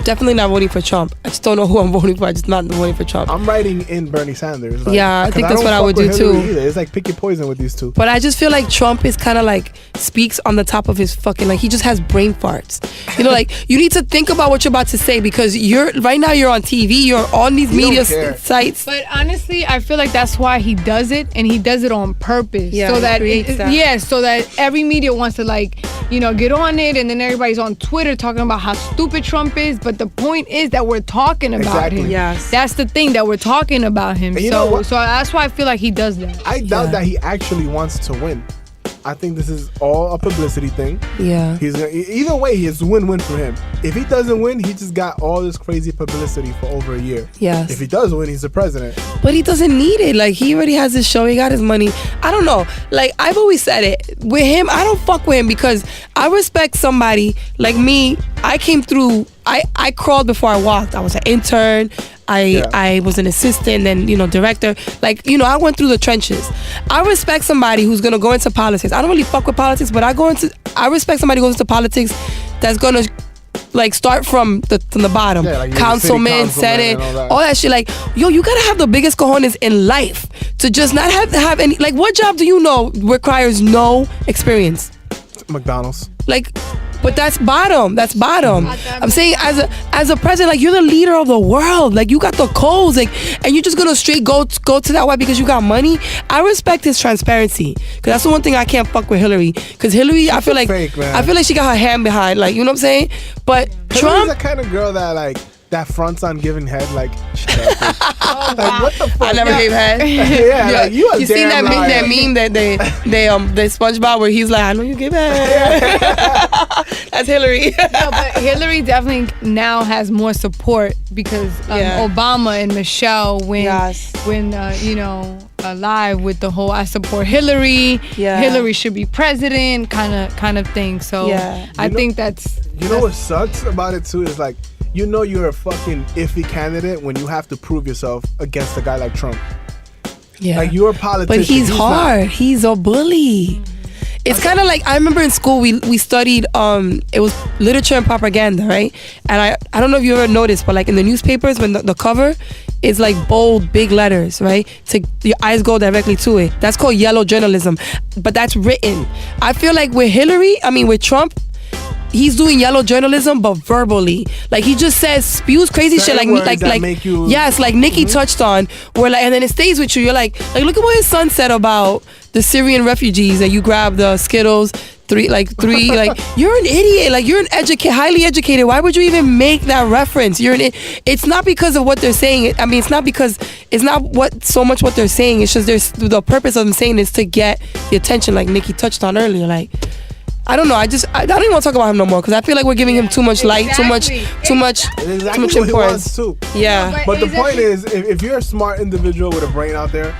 A: definitely not voting for Trump. I just don't know who I'm voting for. I just not voting for Trump.
B: I'm writing in Bernie Sanders. Like,
A: yeah, I think that's what I would do too.
B: It's like pick your poison with these two.
A: But I just feel like Trump is kind of like speaks on the top of his fucking, like he just has brain farts. You know, like you need to think about what you're about to say because right now you're on TV, you're on these media sites.
C: But honestly, I feel like that's why he does it, and he does it on purpose.
A: Yeah,
C: so that every media wants to get on it, and then everybody's on Twitter talking about how stupid Trump is. But the point is that we're talking about him.
A: Yes.
C: That's the thing, that we're talking about him. So that's why I feel like he does that.
B: I doubt that he actually wants to win. I think this is all a publicity thing.
A: Yeah.
B: Either way, it's win-win for him. If he doesn't win, he just got all this crazy publicity for over a year.
A: Yes.
B: If he does win, he's the president.
A: But he doesn't need it. Like, he already has his show. He got his money. I don't know. Like, I've always said it. With him, I don't fuck with him because I respect somebody like me. I came through. I crawled before I walked. I was an intern. I was an assistant and director. Like, I went through the trenches. I respect somebody who's gonna go into politics. I don't really fuck with politics, but I respect somebody who goes into politics that's gonna like start from the bottom. Yeah, like councilman, senate, all that shit. Like, yo, you gotta have the biggest cojones in life to just not have any. Like, what job do you know requires no experience?
B: McDonald's.
A: Like, but that's bottom. That's bottom. I'm saying as a president, like, you're the leader of the world. Like, you got the codes, like, and you're just gonna straight go to that way because you got money. I respect his transparency because that's the one thing I can't fuck with Hillary. Because Hillary, I feel like she got her hand behind, like, you know what I'm saying? But Trump,
B: the kind of girl that fronts on giving head, like, like what the fuck?
A: I never gave head.
B: Yeah, like, you
A: seen that meme that they SpongeBob where he's like, I know you give head. That's Hillary.
C: No, but Hillary definitely now has more support because Obama and Michelle when live with the whole I support Hillary. Yeah. Hillary should be president kind of thing. So I think that's
B: what sucks about it too is like, you're a fucking iffy candidate when you have to prove yourself against a guy like Trump. Yeah. Like, you're a politician.
A: But he's hard. He's a bully. It's kind of like, I remember in school we studied it was literature and propaganda, right? And I don't know if you ever noticed, but like in the newspapers when the cover is like bold, big letters, right? So your eyes go directly to it. That's called yellow journalism. But that's written. I feel like with Trump, he's doing yellow journalism, but verbally. Like, he just spews crazy shit. Like Nikki touched on, where like, and then it stays with you. You're like, look at what his son said about the Syrian refugees that you grab the Skittles, three, like, you're an idiot. Like, you're highly educated. Why would you even make that reference? It's not because of what they're saying. I mean, it's not so much what they're saying. It's just the purpose of them saying is to get the attention, like Nikki touched on earlier. Like, I don't know. I don't even want to talk about him no more because I feel like we're giving him too much light, too much importance.
B: Too.
A: Yeah.
B: But the point is, if you're a smart individual with a brain out there,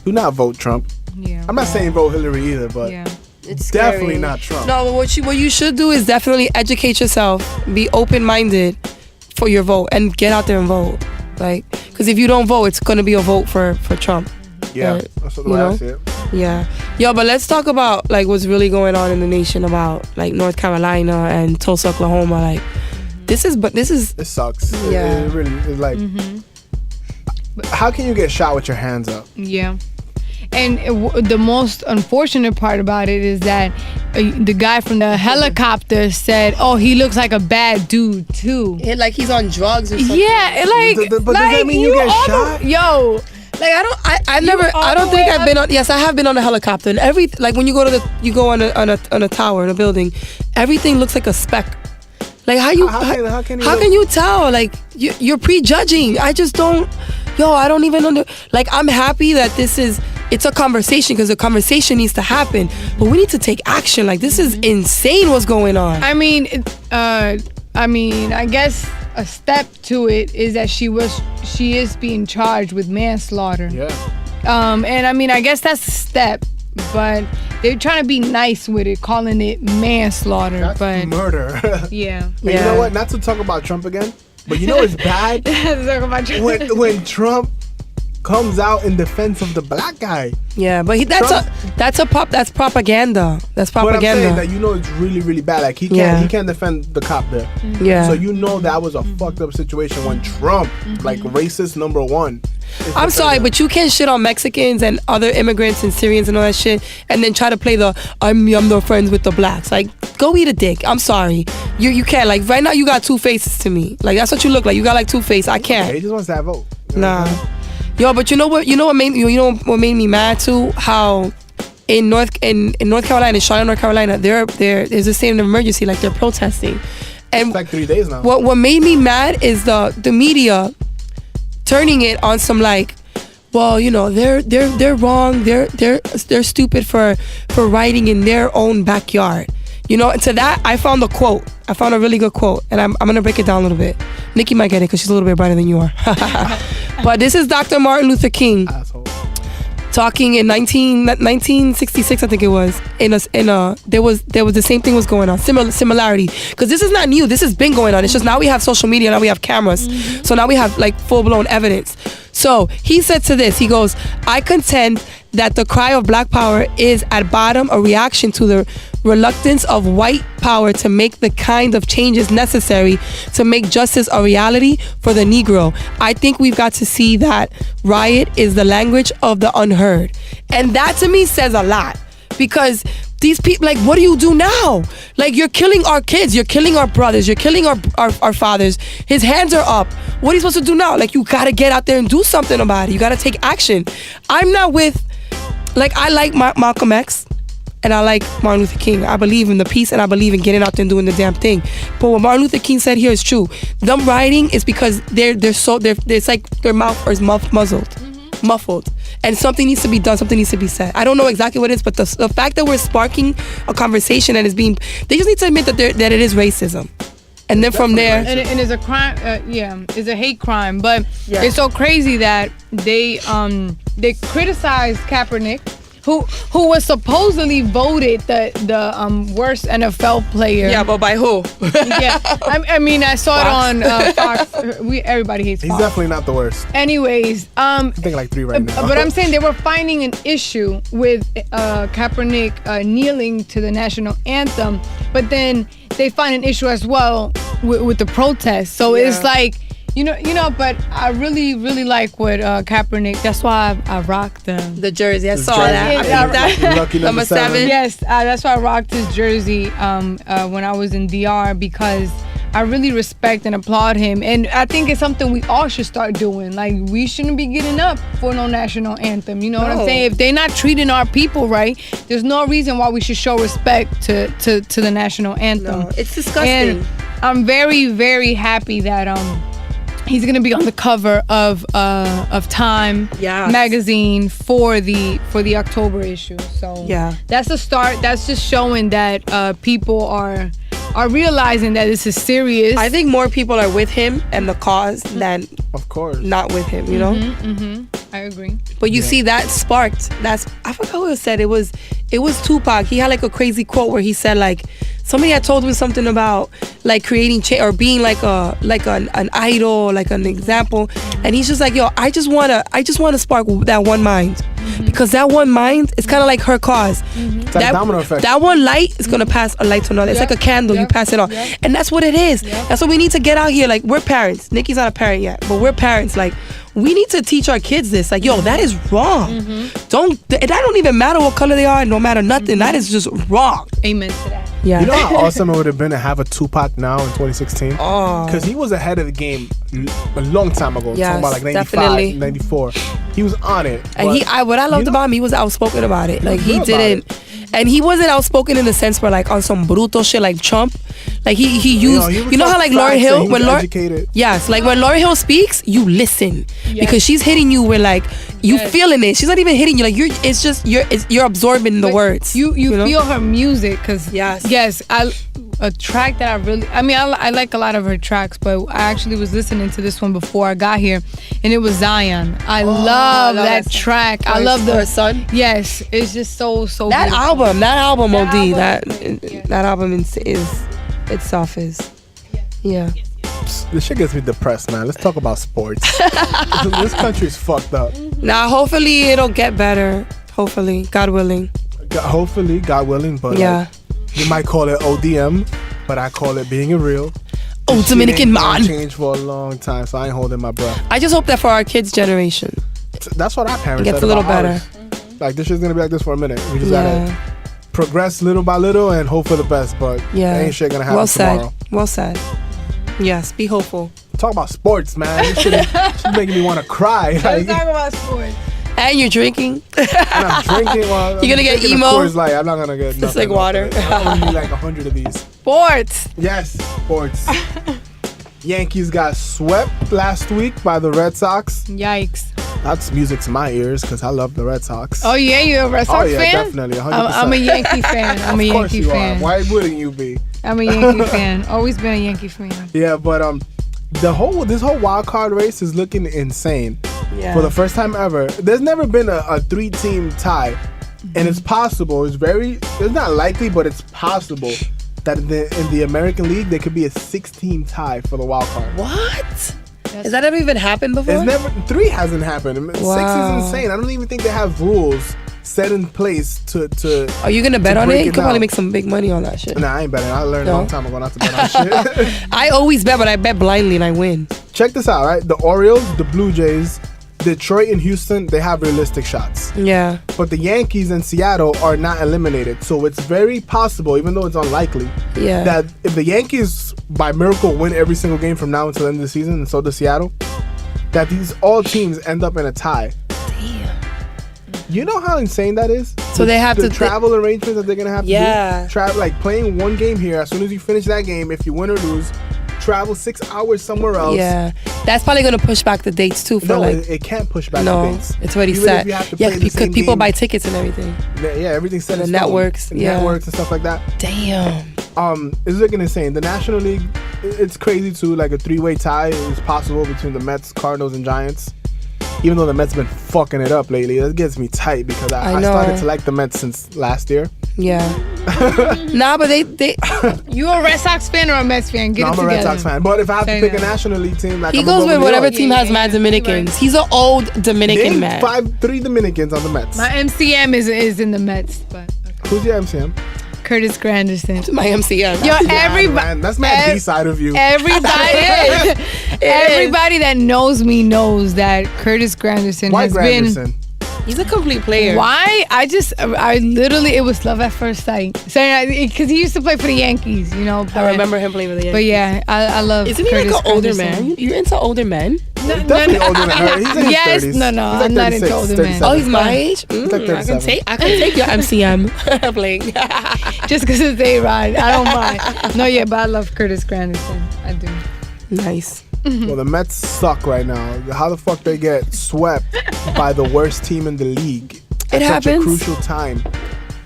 B: do not vote Trump. Yeah. I'm not saying vote Hillary either, but it's definitely not Trump.
A: No, but what you should do is definitely educate yourself, be open-minded for your vote, and get out there and vote. Like, because if you don't vote, it's gonna be a vote for Trump.
B: Yeah, that's what I see.
A: Yeah. Yo, but let's talk about like what's really going on in the nation about like North Carolina and Tulsa, Oklahoma. Like, this is
B: it sucks.
A: Yeah.
B: It really is like, how can you get shot with your hands up?
C: Yeah. the most unfortunate part about it is that the guy from the helicopter said, "Oh, he looks like a bad dude too."
A: Like he's on drugs or something.
C: Yeah, like,
B: but does that mean you get shot?
C: Yo.
A: Like I don't think I've been on. Yes, I have been on a helicopter, and like when you go on a tower in a building, everything looks like a speck. Like how can you tell? Like you're prejudging. I just don't. I don't even know. Like I'm happy that it's a conversation because a conversation needs to happen, but we need to take action. Like this is insane. What's going on?
C: I mean, I guess a step to it is that she is being charged with manslaughter.
B: Yeah.
C: And I mean, I guess that's a step, but they're trying to be nice with it, calling it manslaughter.
B: That's
C: but
B: murder.
C: Yeah.
B: And you know what? Not to talk about Trump again, but you know it's bad when Trump comes out in defense of the black guy.
A: Yeah, but that's propaganda. That's propaganda.
B: But I'm saying that it's really, really bad. Like he can't defend the cop there.
A: Yeah.
B: So that was a fucked up situation when Trump, like racist number one.
A: I'm sorry, but you can't shit on Mexicans and other immigrants and Syrians and all that shit, and then try to play I'm no friends with the blacks. Like, go eat a dick. I'm sorry, you can't. Like right now, you got two faces to me. Like that's what you look like. You got like two faces. I can't.
B: He just wants that vote.
A: Nah. But you know what made me mad too? How in North Carolina, in Charlotte, North Carolina, there's a state of emergency. Like they're protesting, and
B: it's like 3 days now.
A: What made me mad is the media turning it on some like, well, they're wrong. They're stupid for writing in their own backyard. And to that I found a quote. I found a really good quote, and I'm gonna break it down a little bit. Nikki might get it because she's a little bit brighter than you are. But this is Dr. Martin Luther King talking in 1966, I think it was. There was the same thing was going on, similarity. Because this is not new. This has been going on. It's just now we have social media. Now we have cameras. So now we have like full blown evidence. So he said to this, he goes, "I contend that the cry of black power is at bottom a reaction to the reluctance of white power to make the kind of changes necessary to make justice a reality for the Negro. I think we've got to see that riot is the language of the unheard." And that to me says a lot, because these people, like, what do you do now? Like, you're killing our kids, you're killing our brothers, you're killing our fathers. His hands are up. What are you supposed to do now? Like, you gotta get out there and do something about it. You gotta take action. I'm not with, like, I like Malcolm X and I like Martin Luther King. I believe in the peace and I believe in getting out there and doing the damn thing. But what Martin Luther King said here is true. Them rioting is because it's like their mouth is muffled. And something needs to be done, something needs to be said. I don't know exactly what it is, but the fact that we're sparking a conversation and they just need to admit that it is racism. And then from there,
C: and it's a crime. It's a hate crime. But it's so crazy that they criticized Kaepernick, who was supposedly voted the worst NFL player.
A: Yeah, but by who?
C: Yeah, I mean, I saw it on Fox. Everybody hates Fox.
B: He's definitely not the worst.
C: Anyways,
B: I think like 3 right now.
C: But I'm saying they were finding an issue with Kaepernick kneeling to the national anthem, but then they find an issue as well with the protest. So it's like, but I really, really like what Kaepernick. That's why I rocked the
A: jersey. I saw that.
B: Lucky number 7.
C: Yes, that's why I rocked his jersey when I was in DR, because I really respect and applaud him. And I think it's something we all should start doing. Like, we shouldn't be getting up for no national anthem. You know what I'm saying? If they're not treating our people right, there's no reason why we should show respect to the national anthem.
A: No, it's disgusting.
C: And I'm very, very happy that he's gonna be on the cover of Time magazine for the October issue. So that's a start. That's just showing that people are realizing that this is serious.
A: I think more people are with him and the cause than,
B: of course,
A: not with him.
C: I agree.
A: But you see, that sparked. I forgot who it said. It was Tupac. He had like a crazy quote where he said, like, somebody had told him something about like creating or being like an idol, like an example, and he's just like, yo, I just wanna spark that one mind. because that one mind is kind of like her cause.
B: It's like domino effect.
A: That one light is gonna pass a light to another. It's like a candle. You pass it on, and that's what it is. That's what we need to get out here. Like, we're parents. Nikki's not a parent yet, but we're parents. Like, we need to teach our kids this. Like, yo, that is wrong. That don't even matter what color they are. No matter nothing. That is just wrong.
C: Amen to that.
A: Yeah.
B: You know how awesome it would have been to have a Tupac now in 2016?
A: Oh.
B: Because he was ahead of the game a long time ago.
A: Yes,
B: talking about like 95,
A: definitely.
B: 94. He was on it.
A: And what I loved about him, he was outspoken about it. Like, he didn't, and he wasn't outspoken in the sense where like on some brutal shit like Trump. Like, he used, you know how like Lauryn Hill, when Lauryn Hill speaks, you listen because she's hitting you with like you feeling it. She's not even hitting you, like you're absorbing the words.
C: You feel her music, because
A: yes,
C: a track that I like a lot of her tracks, but I actually was listening to this one before I got here, and it was Zion. I love that track. I love
A: her son.
C: Yes, it's just so
A: that
C: beautiful.
A: album OD. That album itself is
B: This shit gets me depressed, man. Let's talk about sports. This country's fucked up.
A: Now, hopefully it'll get better. Hopefully, God willing.
B: Hopefully, God willing, but
A: yeah.
B: You might call it ODM, but I call it being a real.
A: Dominican man.
B: Changed for a long time, so I ain't holding my breath.
A: I just hope that for our kids' generation,
B: that's what our parents
A: it gets
B: said
A: a little
B: about
A: better.
B: Ours. Like, this shit's gonna be like this for a minute. We just gotta progress little by little and hope for the best. But ain't shit gonna happen tomorrow.
A: Well said. Yes, be hopeful.
B: Talk about sports, man. This shit she's making me want to cry.
C: Let's talk about sports.
A: And you're drinking.
B: And I'm drinking. Well,
A: you're gonna get emo.
B: I'm not gonna get nothing.
A: It's like water.
B: I'm gonna need like 100 of these.
C: Sports.
B: Yes, sports. Yankees got swept last week by the Red Sox.
C: Yikes.
B: That's music to my ears because I love the Red Sox.
C: Oh yeah, you're a Red Sox fan?
B: Definitely, 100%.
C: I'm a Yankee fan. I'm a Yankee fan.
B: Why wouldn't you be?
C: I'm a Yankee fan. Always been a Yankee fan.
B: Yeah, but this whole wild card race is looking insane.
A: Yeah.
B: For the first time ever, there's never been a 3-team tie, and it's possible. It's not likely, but it's possible that in the American League there could be a 6-team tie for the wild card.
A: What? Has that ever even happened before?
B: 3 hasn't happened. 6 is insane. I don't even think they have rules set in place to Are
A: you gonna bet on it? You could probably make some big money on that shit.
B: Nah, I ain't betting. I learned a long time ago not to bet on shit.
A: I always bet, but I bet blindly and I win.
B: Check this out, right? The Orioles, the Blue Jays, Detroit and Houston, they have realistic shots.
A: Yeah.
B: But the Yankees and Seattle are not eliminated. So it's very possible, even though it's unlikely, that if the Yankees by miracle win every single game from now until the end of the season, and so does Seattle, that all teams end up in a tie.
A: Damn.
B: You know how insane that is?
A: So they have
B: the travel arrangements that they're going to have to do. Like playing one game here, as soon as you finish that game, if you win or lose, travel 6 hours somewhere else.
A: Yeah, that's probably gonna push back the dates too.
B: It can't push back the dates.
A: It's already set. Because people buy tickets and everything.
B: Yeah, everything's set in
A: stone. Networks
B: and stuff like that.
A: Damn.
B: It's looking insane. The National League, it's crazy too. Like a 3-way tie is possible between the Mets, Cardinals, and Giants. Even though the Mets been fucking it up lately, that gets me tight because I started to like the Mets since last year.
A: Yeah. Nah, but they
C: You a Red Sox fan or a Mets fan?
B: I'm a Red Sox fan. But if I have to pick a National League team, like
A: he goes with whatever team has mad Dominicans. He's an old Dominican man.
B: 3 Dominicans on the Mets.
C: My MCM is in the Mets, but
B: who's your MCM?
C: Curtis Granderson.
A: My MCM.
C: Yo, everybody.
B: That's my B side of you.
C: Everybody that knows me knows that Curtis Granderson has been.
A: He's a complete player.
C: Why? I literally, it was love at first sight. Because he used to play for the Yankees, you know.
A: I remember him playing for the Yankees.
C: But yeah, I love
A: Isn't
C: Curtis
A: he like an older
C: Granderson.
A: man? You're into older men?
B: Definitely older than her. He's in his 30s.
C: I'm not into older men.
A: Oh, he's my age?
B: Like
A: I can take your MCM. Playing.
C: Just because it's A-Rod. I don't mind. No, yeah, but I love Curtis Granderson. I do.
A: Nice.
B: Well, the Mets suck right now. How the fuck they get swept by the worst team in the league at such a crucial time?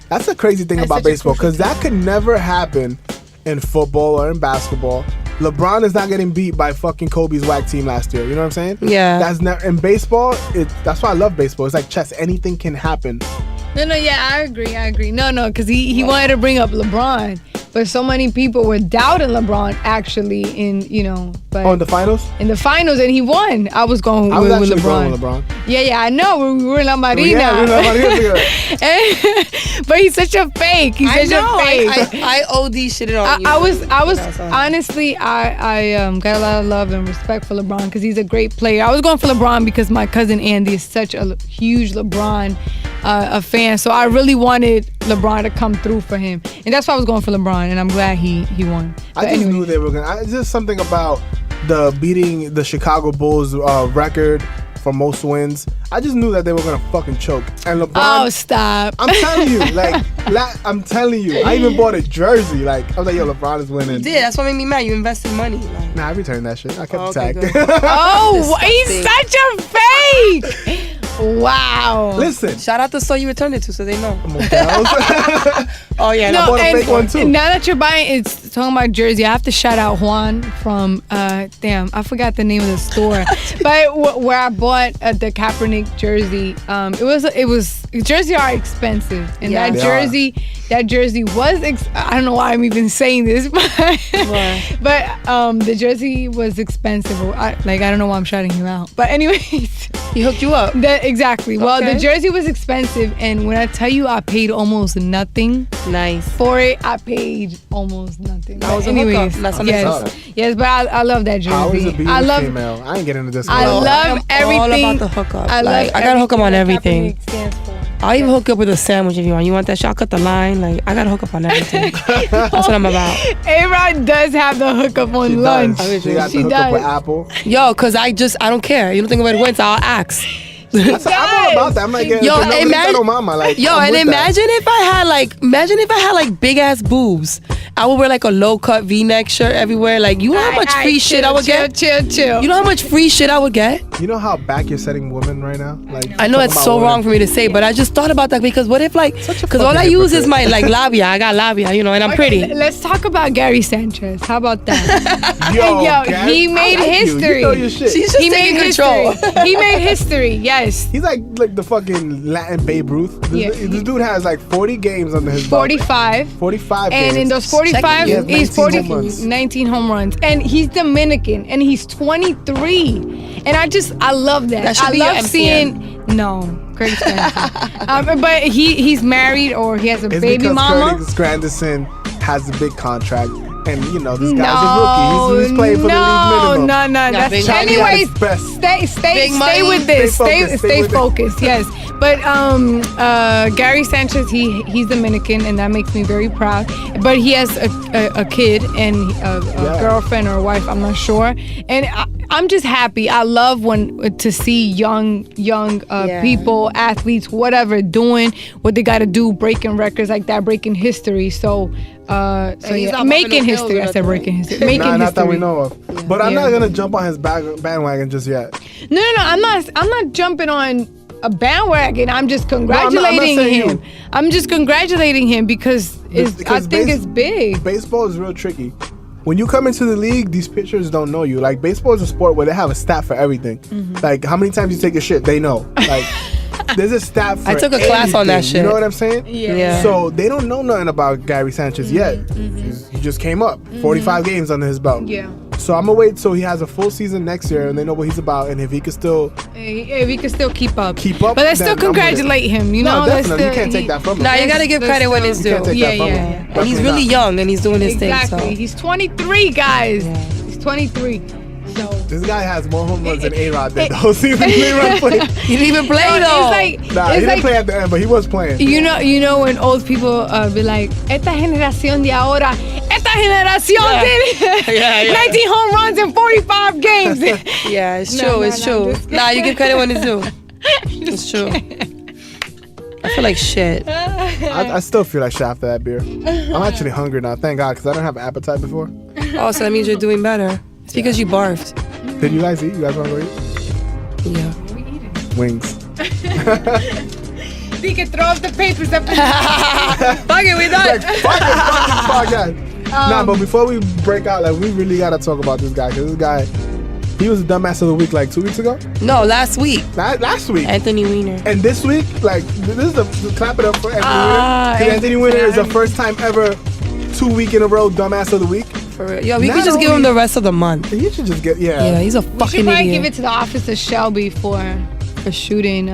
B: That's the crazy thing about baseball, because that could never happen in football or in basketball. LeBron is not getting beat by fucking Kobe's whack team last year. You know what I'm saying?
A: Yeah.
B: That's never in baseball. That's why I love baseball. It's like chess. Anything can happen.
C: No, yeah, I agree. No, because he wanted to bring up LeBron. but so many people were doubting LeBron actually in but
B: in the finals.
C: In the finals, and he won. I was going
B: I was
C: with
B: actually
C: LeBron.
B: going with LeBron.
C: Yeah, I know. We were in La Marina.
B: Yeah, we were in La Marina together.
C: But he's such a fake. He's such a fake.
A: I OD shitted on you.
C: I was honestly, I got a lot of love and respect for LeBron because he's a great player. I was going for LeBron because my cousin Andy is such a huge LeBron a fan, so I really wanted LeBron to come through for him, and that's why I was going for LeBron, and I'm glad he won.
B: I just knew they were gonna. It's just something about the beating the Chicago Bulls record for most wins. I just knew that they were gonna fucking choke. And LeBron.
C: Oh, stop!
B: I'm telling you, I'm telling you. I even bought a jersey. I was like, yo, LeBron is winning.
A: You did. That's what made me mad. You invested money.
B: Nah, I returned that shit. I kept the tag.
C: Oh, he's such a fake. Wow.
B: Listen.
A: Shout out the store you returned it to so they know.
B: Oh, yeah. And I bought a fake one, too.
C: Now that you're buying, it's talking about jersey, I have to shout out Juan from, I forgot the name of the store. But where I bought the Kaepernick jersey, it was jerseys are expensive. And that jersey was, I don't know why I'm even saying this, but the jersey was expensive. I don't know why I'm shouting you out. But anyways.
A: He hooked you up.
C: Exactly. Okay. Well, the jersey was expensive, and when I tell you I paid almost nothing for it, I paid almost nothing.
A: That was a hookup. That's
C: yes, but I love that jersey.
B: How is it being a female? I ain't getting into this.
C: I love everything.
A: All about the hookup.
C: I
A: gotta hook up on everything. I'll even hook up with a sandwich if you want. You want that shit? I'll cut the line. I gotta hook up on everything. That's what I'm about.
C: A-Rod does have the hookup on lunch.
B: She got the hookup with Apple.
A: Yo, cause I don't care. You don't think about it wins, I'll ask.
B: I'm all about that. I'm like,
A: imagine if I had like big ass boobs. I would wear like a low cut V-neck shirt everywhere. Like, you know how much free shit I would get?
C: Chill.
A: You know how much free shit I would get?
B: You know how back you're setting women right now?
A: I know it's so wrong for me to say, but I just thought about that because what if because all I use is my labia. I got labia, and I'm pretty.
C: Let's talk about Gary Sanchez. How about that?
B: Yo,
C: he made history.
B: You know your shit.
A: She's just taking control.
C: He made history. Yes.
B: He's like the fucking Latin Babe Ruth. This dude has like 40 games under his belt. 45
C: And
B: games.
C: in those 45, he's 19 home runs. And he's Dominican, and he's 23. And I love that.
A: That should be
C: love
A: your
C: seeing. No, Craig Grandison. But he's married or he has a baby mama.
B: Craig Grandison has a big contract. And this guy's a rookie. He's playing for the league minimum.
C: No. Anyways, stay with this. Stay focused. Yes, but Gary Sanchez, he's Dominican, and that makes me very proud. But he has a kid and a girlfriend or a wife. I'm not sure. And I'm just happy. I love to see young people, athletes, whatever, doing what they got to do, breaking records like that, breaking history. So making history. I said breaking history. Making history.
B: Not that we know of. Yeah. But I'm not gonna jump on his bandwagon just yet.
C: No. I'm not jumping on a bandwagon. I'm just congratulating him. I'm just congratulating him because I think it's big.
B: Baseball is real tricky. When you come into the league, these pitchers don't know you. Like, baseball is a sport where they have a stat for everything. Mm-hmm. Like, how many times you take a shit, they know. Like, there's a stat for
A: I took a class on that shit.
B: You know what I'm saying?
C: Yeah.
B: So they don't know nothing about Gary Sanchez yet. Mm-hmm. He just came up. 45 games under his belt.
C: Yeah.
B: So I'm gonna wait till he has a full season next year and they know what he's about, and if he could still
C: keep up.
B: But
C: let's still congratulate him. You know,
B: definitely. You can't take that from him.
A: Nah, you gotta give credit when it's due.
C: Yeah.
A: He's really young and he's doing his thing.
C: Exactly. He's 23, guys. Yeah. He's 23. So
B: this guy has more home runs than A-Rod did the whole season. He
A: didn't even play though.
B: He didn't play at the end, but he was playing.
C: You know when old people be like, esta generación de ahora, esta generación did 19 home runs in 45 games.
A: Yeah, it's true. It's true. Nah, you give credit when it's due. It's true. I feel like shit.
B: I still feel like shit after that beer. I'm actually hungry now. Thank God, because I didn't have an appetite before.
A: Oh, so that means you're doing better. It's because you barfed.
B: Did you guys eat? You guys want to go eat?
C: Yeah. What are we eating?
B: Wings.
C: We can throw up the papers up in
A: Fuck it, we done.
B: Fuck it. Nah, but before we break out, we really got to talk about this guy. Because this guy, he was the dumbass of the week 2 weeks ago?
A: No, last week.
B: Last week.
A: Anthony Weiner.
B: And this week, this is the clap it up for Anthony Weiner. Because Anthony Weiner is the first time ever 2 week in a row dumbass of the week.
A: For real. Yo, we could just give him the rest of the month.
B: You should just get
A: Yeah, he's a
C: We
A: fucking
C: should probably
A: idiot.
C: give it to the Officer Shelby for shooting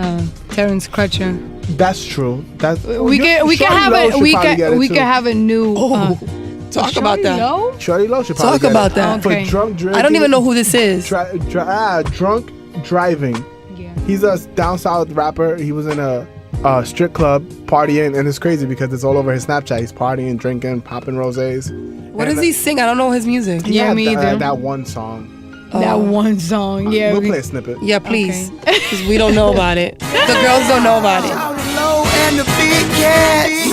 C: Terrence Crutcher.
B: That's true.
C: We can have a new.
A: Talk about that.
C: Lowe?
B: Shorty Lowe should probably
A: Talk about that.
B: For
C: Okay.
B: drunk drinking.
A: I don't even know who this is.
B: Drunk driving.
C: Yeah.
B: He's a down south rapper. He was in a strip club partying, and it's crazy because it's all over his Snapchat. He's partying, drinking, popping rosés.
A: What does he sing? I don't know his music.
C: Yeah, me either.
B: That one song.
C: That one song. Yeah.
B: We'll play a snippet.
A: Yeah, please. Because we don't know about it. The girls don't know about it.
D: Low and the big cat. It's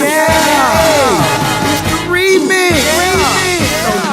D: the remix.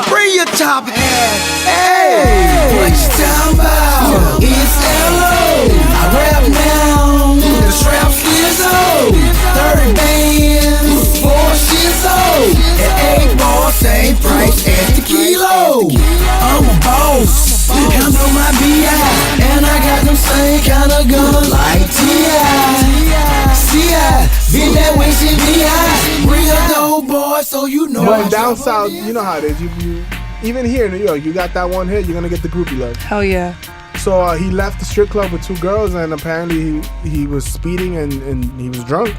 D: Bring your top hat. Hey, what you talking about? It's L.O. I rap now. The strap is old. 30 bands, 4 shits old. And 8 ball, same price as the kilo. I'm a boss. Handle my BI. And I got them same kind of guns like T.I. C.I. Been that way since B.I. Real dope boy, so you know.
B: But down south, you know how it is. You even here in New York, you got that one hit, you're gonna get the groupie love.
A: Hell yeah.
B: So he left the strip club with 2 girls, and apparently he was speeding and he was drunk,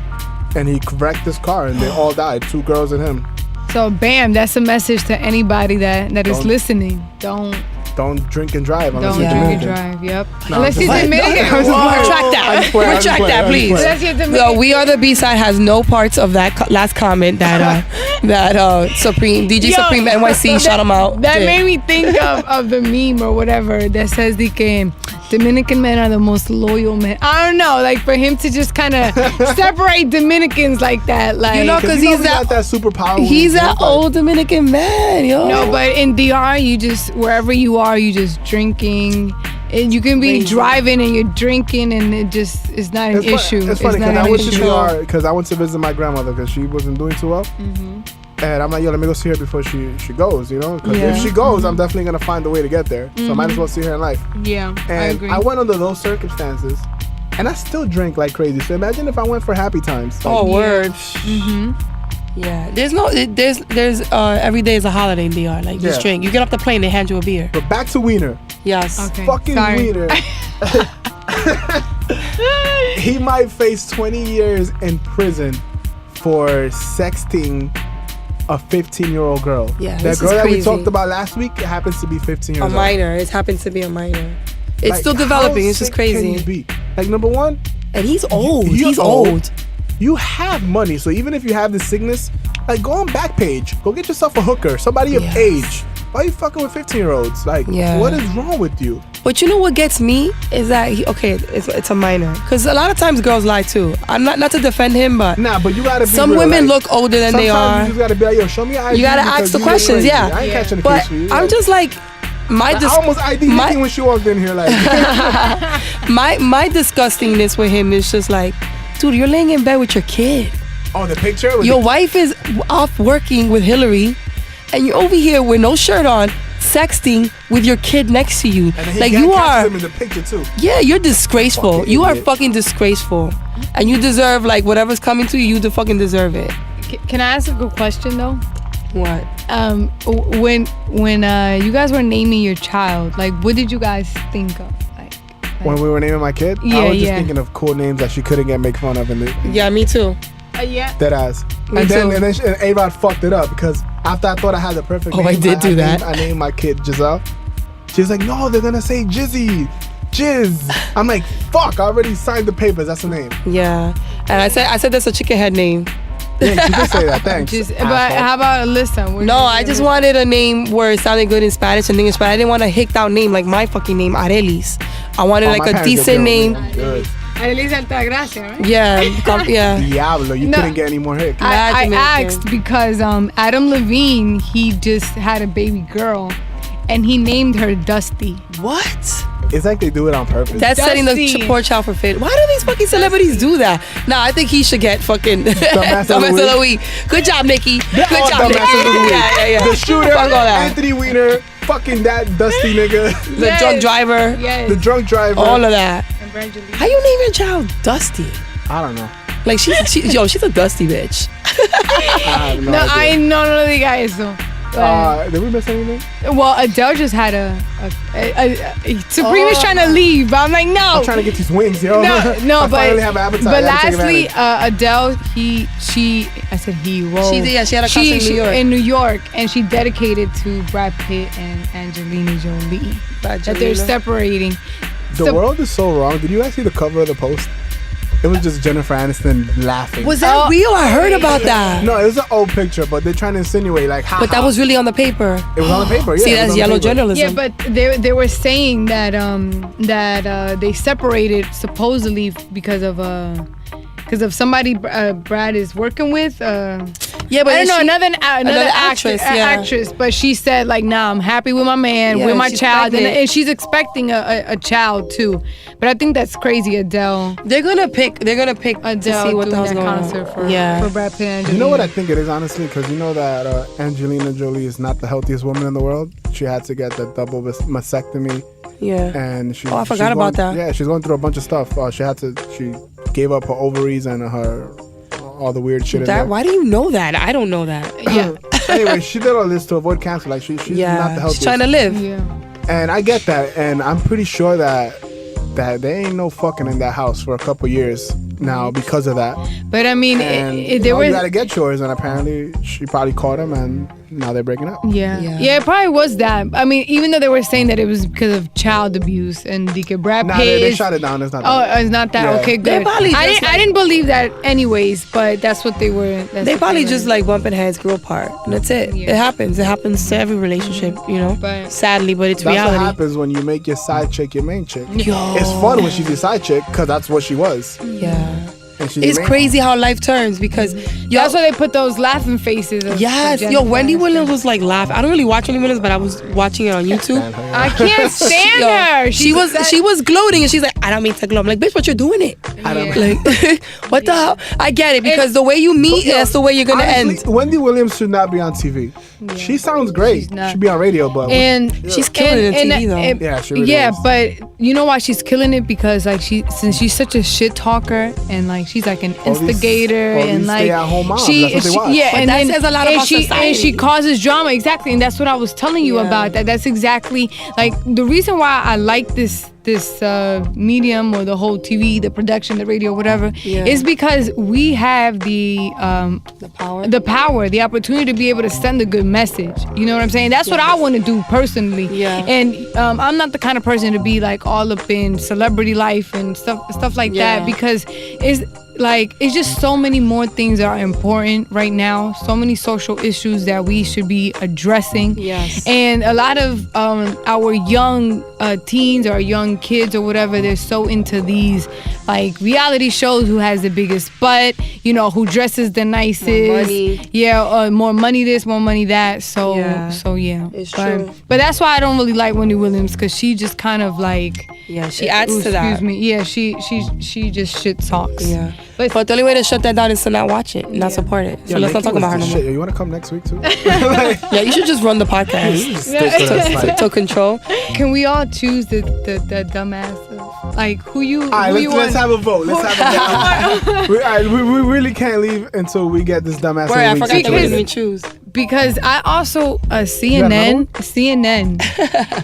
B: and he wrecked his car, and they all died. 2 girls and him.
C: So bam, that's a message to anybody that is listening.
B: Don't drink and drive unless
C: Don't
B: you're
C: drink and
B: Dominican.
C: drive. Yep.
B: No,
C: Unless
B: I'm
C: you're
B: just
C: Dominican.
B: playing.
A: Retract that. Retract that, please.
C: Unless you're Dominican.
A: Yo, We Are the B-Side has no parts of that last comment that Supreme, DJ
C: Yo,
A: Supreme NYC, shout him out.
C: That
A: did.
C: made me think of the meme or whatever that says que Dominican men are the most loyal men. I don't know, like for him to just kind of separate Dominicans like that, like
A: You know, because he's
B: got that superpower.
A: He's that old Dominican man, yo.
C: no, but in DR, you just wherever you are, you just drinking. And you can be driving and you're drinking, and it's not an issue.
B: It's funny
C: not
B: because I
C: an
B: went to
C: issue.
B: DR because I went to visit my grandmother because she wasn't doing too well. And I'm like, yo, let me go see her before she goes, you know? Because if she goes, I'm definitely going to find a way to get there. So I might as well see her in life.
C: Yeah, I
B: And
C: agree.
B: I went under those circumstances, and I still drink like crazy. So imagine if I went for happy times. Like,
A: Oh, word. Yeah, there's every day is a holiday in DR. Like, just drink. You get off the plane, they hand you a beer.
B: But back to Wiener.
A: Yes.
C: Okay.
B: Fucking
C: Sorry.
B: Wiener. He might face 20 years in prison for sexting a 15-year-old girl.
A: Yeah,
B: that
A: this
B: girl
A: is
B: that we
A: crazy.
B: talked about last week happens to be 15 years
A: A
B: old.
A: minor. It happens to be a minor. It's
B: Like,
A: still developing.
B: how
A: It's just
B: sick can
A: crazy.
B: you be? Like, number one,
A: And he's old.
B: You're
A: He's
B: old.
A: old.
B: you have money, so even if you have this sickness, like, go on Backpage, go get yourself a hooker, somebody of
A: Yes.
B: age. Why are you fucking with 15-year-olds? Like,
A: Yeah.
B: what is wrong with you?
A: But you know what gets me is that it's a minor. Because a lot of times girls lie too. I'm not to defend him, but
B: Nah, but you gotta be
A: some
B: real,
A: women
B: like,
A: look older than they
B: sometimes
A: are.
B: you just gotta be like, yo, show me your ID.
A: You gotta
B: because
A: ask the
B: you look
A: questions,
B: crazy.
A: yeah.
B: I ain't catching a
A: But
B: case for you.
A: I'm
B: Like,
A: just like
B: I almost ID'd Nikki when she walked in here. Like,
A: my disgustingness with him is just like, dude, you're laying in bed with your kid.
B: oh, the picture. With
A: Your wife is off working with Hillary, and you're over here with no shirt on, sexting with your kid next to you.
B: and then he
A: Like
B: can't
A: you
B: catch
A: are.
B: him in the picture too.
A: Yeah, you're disgraceful.
B: Fucking
A: You are
B: idiot.
A: fucking disgraceful, and you deserve like whatever's coming to you. You fucking deserve it.
C: Can I ask a good question though?
A: What?
C: When you guys were naming your child, like, what did you guys think of? Like
B: When we were naming my kid, I
C: Yeah,
B: was just
C: yeah.
B: thinking of cool names that she couldn't get make fun of in the
A: Yeah, me too.
C: yeah.
B: dead ass.
A: Me
B: And then
A: too.
B: A-Rod fucked it up because after I thought I had the perfect
A: Oh,
B: name,
A: I did do that.
B: I named my kid Giselle. She's like, no, they're gonna say Jizzy, Jizz. I'm like, fuck, I already signed the papers. That's the name.
A: Yeah, and I said that's a chicken head name.
B: Yeah, she did say that. Thanks.
C: But
B: asshole.
C: how about Alyssa? What
A: No,
C: did you
A: I
C: think
A: just
C: of
A: wanted a name where it sounded good in Spanish and English, but I didn't want a hicked out name like my fucking name, Arelis. I wanted
B: Oh,
A: like
B: my
A: a
B: parents did
A: decent
B: good.
A: name.
B: Good.
C: Adelisa Altagracia, right?
A: Yeah, yeah.
B: Diablo, you
C: No.
B: couldn't get any more hick.
C: I
A: Dominican.
C: asked because Adam Levine, he just had a baby girl, and he named her Dusty.
A: What?
B: It's like they do it on purpose.
A: That's setting the
C: Dusty.
A: poor child for failure. Why do these fucking celebrities do that? Nah, I think he should get fucking
B: Dumbass of the
A: Dumbass of the week. Good job, Nikki.
B: They're
A: Good
B: all
A: job, Nikki.
B: dumbasses of the week.
A: Yeah.
B: The shooter,
A: Fuck all that.
B: Anthony Weiner, fucking that dusty nigga,
A: The
C: Yes.
A: drunk driver.
C: Yes.
B: the drunk driver.
A: All of that.
C: Congratulations.
A: How you name your child Dusty?
B: I don't know.
A: Like she's a dusty bitch.
B: I have no idea.
C: no diga eso.
B: Did we miss anything?
C: Well, Adele just had Supreme is trying to leave, but I'm like, no.
B: I'm trying to get these wings, yo.
C: No,
B: I finally have an appetite.
C: But
B: I gotta take
C: lastly,
B: advantage.
C: Adele, I said he, whoa.
A: She had a concert in New York.
C: In New York, and she dedicated to Brad Pitt and Angelina Jolie. That they're separating.
B: The world is so wrong. Did you guys see the cover of the Post? It was just Jennifer Aniston laughing.
A: Was that real? I heard about that.
B: No, it was an old picture, but they're trying to insinuate like how.
A: But that was really on the paper.
B: It was on the paper. Yeah.
A: See, that's yellow journalism.
C: Yeah, but they were saying that they separated supposedly because of somebody Brad is working with.
A: Yeah, but
C: I don't know, another
A: actress.
C: Actress, but she said like, nah, I'm happy with my man, with my child, and she's expecting a child too. But I think that's crazy, Adele.
A: They're gonna pick Adele to see what the hell's going on.
C: For Brad Pitt and Angelina.
B: You know what I think it is, honestly? Because you know that Angelina Jolie is not the healthiest woman in the world. She had to get the double mastectomy.
A: Yeah.
B: And
A: I forgot about that.
B: Yeah, she's going through a bunch of stuff. She gave up her ovaries and all the weird shit in there.
A: Why do you know that? I don't know that.
C: Yeah.
B: Anyway, she did all this to avoid cancer. Like she's not the healthiest.
A: She's trying to live.
C: Yeah.
B: And I get that, and I'm pretty sure that there ain't no fucking in that house for a couple years now because of that.
C: But I mean,
B: you gotta get yours, and apparently she probably caught him, and now they're breaking up.
C: Yeah, it probably was that. I mean, even though they were saying that it was because of child abuse and Brad Pitt.
B: They shot it down. It's not that.
C: Oh, it's not that.
B: Yeah.
C: Okay, good. I didn't believe that anyways, but that's what they were.
A: They probably just like bumping heads, grew apart, and that's it.
C: Yeah.
A: It happens. It happens to every relationship, you know.
C: But
A: sadly, but it's
B: that's
A: reality.
B: What happens when you make your side chick your main chick.
A: Yo.
B: It's fun when she's your side chick because that's what she was.
A: Yeah.
B: It's
A: crazy how life turns because
C: that's why they put those laughing faces.
A: Yes, Wendy Williams was like laughing. I don't really watch Wendy Williams, but I was watching it on YouTube.
C: I can't stand her.
A: She was gloating, and she's like, I don't mean to gloat. I'm like, bitch, but you're doing it.
B: I don't
A: like, what the hell? I get it because the way you meet, that's the way you're gonna end.
B: Wendy Williams should not be on TV. Yeah. She sounds great. She should be on radio, but
A: she's killing it on TV though.
B: Yeah, she really is.
C: But you know why she's killing it? Because like since she's such a shit talker and like she's like an instigator and like
B: stay-at-home moms. That's what they watch.
C: Yeah,
A: but
C: and
A: that says a lot about society.
C: And she causes drama, exactly, and that's what I was telling you about. That's exactly like the reason why I like this medium or the whole TV, the production, the radio, whatever, is because we have the power, the opportunity to be able to send a good message. You know what I'm saying? That's what I want to do personally.
A: Yeah.
C: And I'm not the kind of person to be like all up in celebrity life and stuff like that, because it's just so many more things that are important right now. So many social issues that we should be addressing.
A: Yes.
C: And a lot of our young teens or young kids or whatever, they're so into these like reality shows. Who has the biggest butt? You know, who dresses the nicest?
A: More money.
C: Yeah, more money this, more money that. So yeah.
A: It's true.
C: But that's why I don't really like Wendy Williams, because she just kind of like
A: she adds to that.
C: Excuse me. Yeah, she just shit talks.
A: Yeah. But the only way to shut that down is to not watch it, not support it. So let's not talk about her no more.
B: You want to come next week too?
A: Yeah, you should just run the podcast to control.
C: Can we all choose the dumbass of, like who you?
B: All right, let's have a vote. We really can't leave until we get this dumbass.
A: I forgot to let me choose.
C: Because I also CNN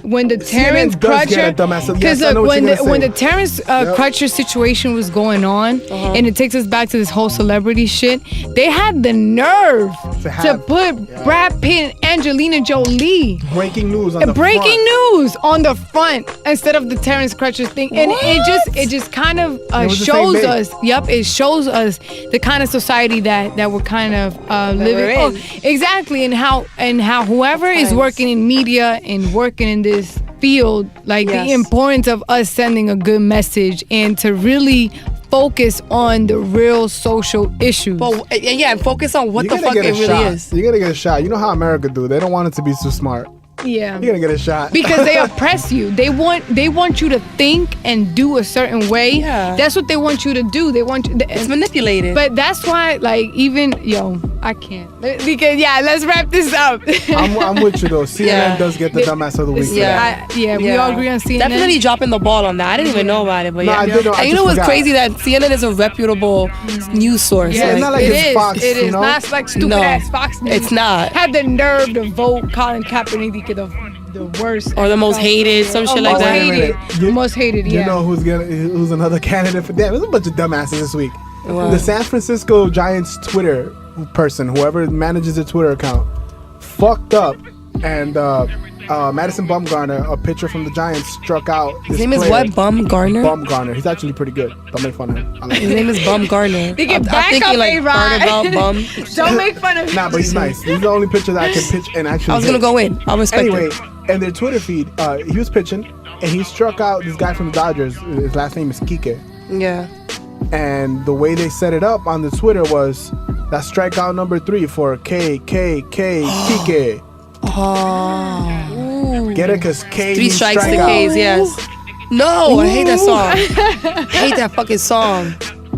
C: when the Terrence Crutcher, because when the Terrence Crutcher situation was going on, and it takes us back to this whole celebrity shit, they had the nerve to put Brad Pitt and Angelina Jolie
B: breaking news on
C: the front instead of the Terrence Crutcher thing, and it just kind of shows us. Yep, it shows us the kind of society that we're kind of living. Oh, exactly. And how whoever is working in media and working in this field, like the importance of us sending a good message and to really focus on the real social issues.
A: And focus on what the fuck it really is.
B: You gotta get a shot. You know how America do. They don't want it to be too smart.
C: Yeah.
B: You're gonna get a shot.
C: Because they oppress you. They want you to think and do a certain way. Yeah. That's what they want you to do. They want you.
A: It's manipulated.
C: But that's why, like, even, I can't. Because let's wrap this up.
B: I'm with you though. CNN does get the dumbass of the week.
C: We all agree on CNN.
A: Definitely dropping the ball on that. I didn't even know about it, but
B: I did know.
A: And you know what's crazy? That CNN is a reputable news source.
C: Yeah,
B: it's not like it's Fox.
C: It is.
B: You know?
C: Not like stupid ass Fox News.
A: It's not.
C: Had the nerve to vote Colin Kaepernick the worst
A: or the most hated, some shit like that.
C: Most hated.
B: You know who's another candidate for that? There's a bunch of dumbasses this week. Wow. The San Francisco Giants Twitter person, whoever manages their Twitter account, fucked up, and Madison Bumgarner, a pitcher from the Giants, struck out.
A: His name is what? Bumgarner?
B: Bumgarner. He's actually pretty good. Don't make fun of him. Like
A: his name is Bumgarner.
C: They get back up, like
A: about bum.
C: Don't make fun of him.
B: Nah, but he's nice. He's the only pitcher that I can pitch and actually.
A: I was gonna go in. I'll respect
B: anyway,
A: it.
B: And their Twitter feed, he was pitching, and he struck out this guy from the Dodgers. His last name is Kike.
A: Yeah.
B: And the way they set it up on the Twitter was that's strikeout number 3 for Kike.
A: Oh.
B: Get it? Because K
A: 3 strikes to K's, yes. No, I hate that song. I hate that fucking song.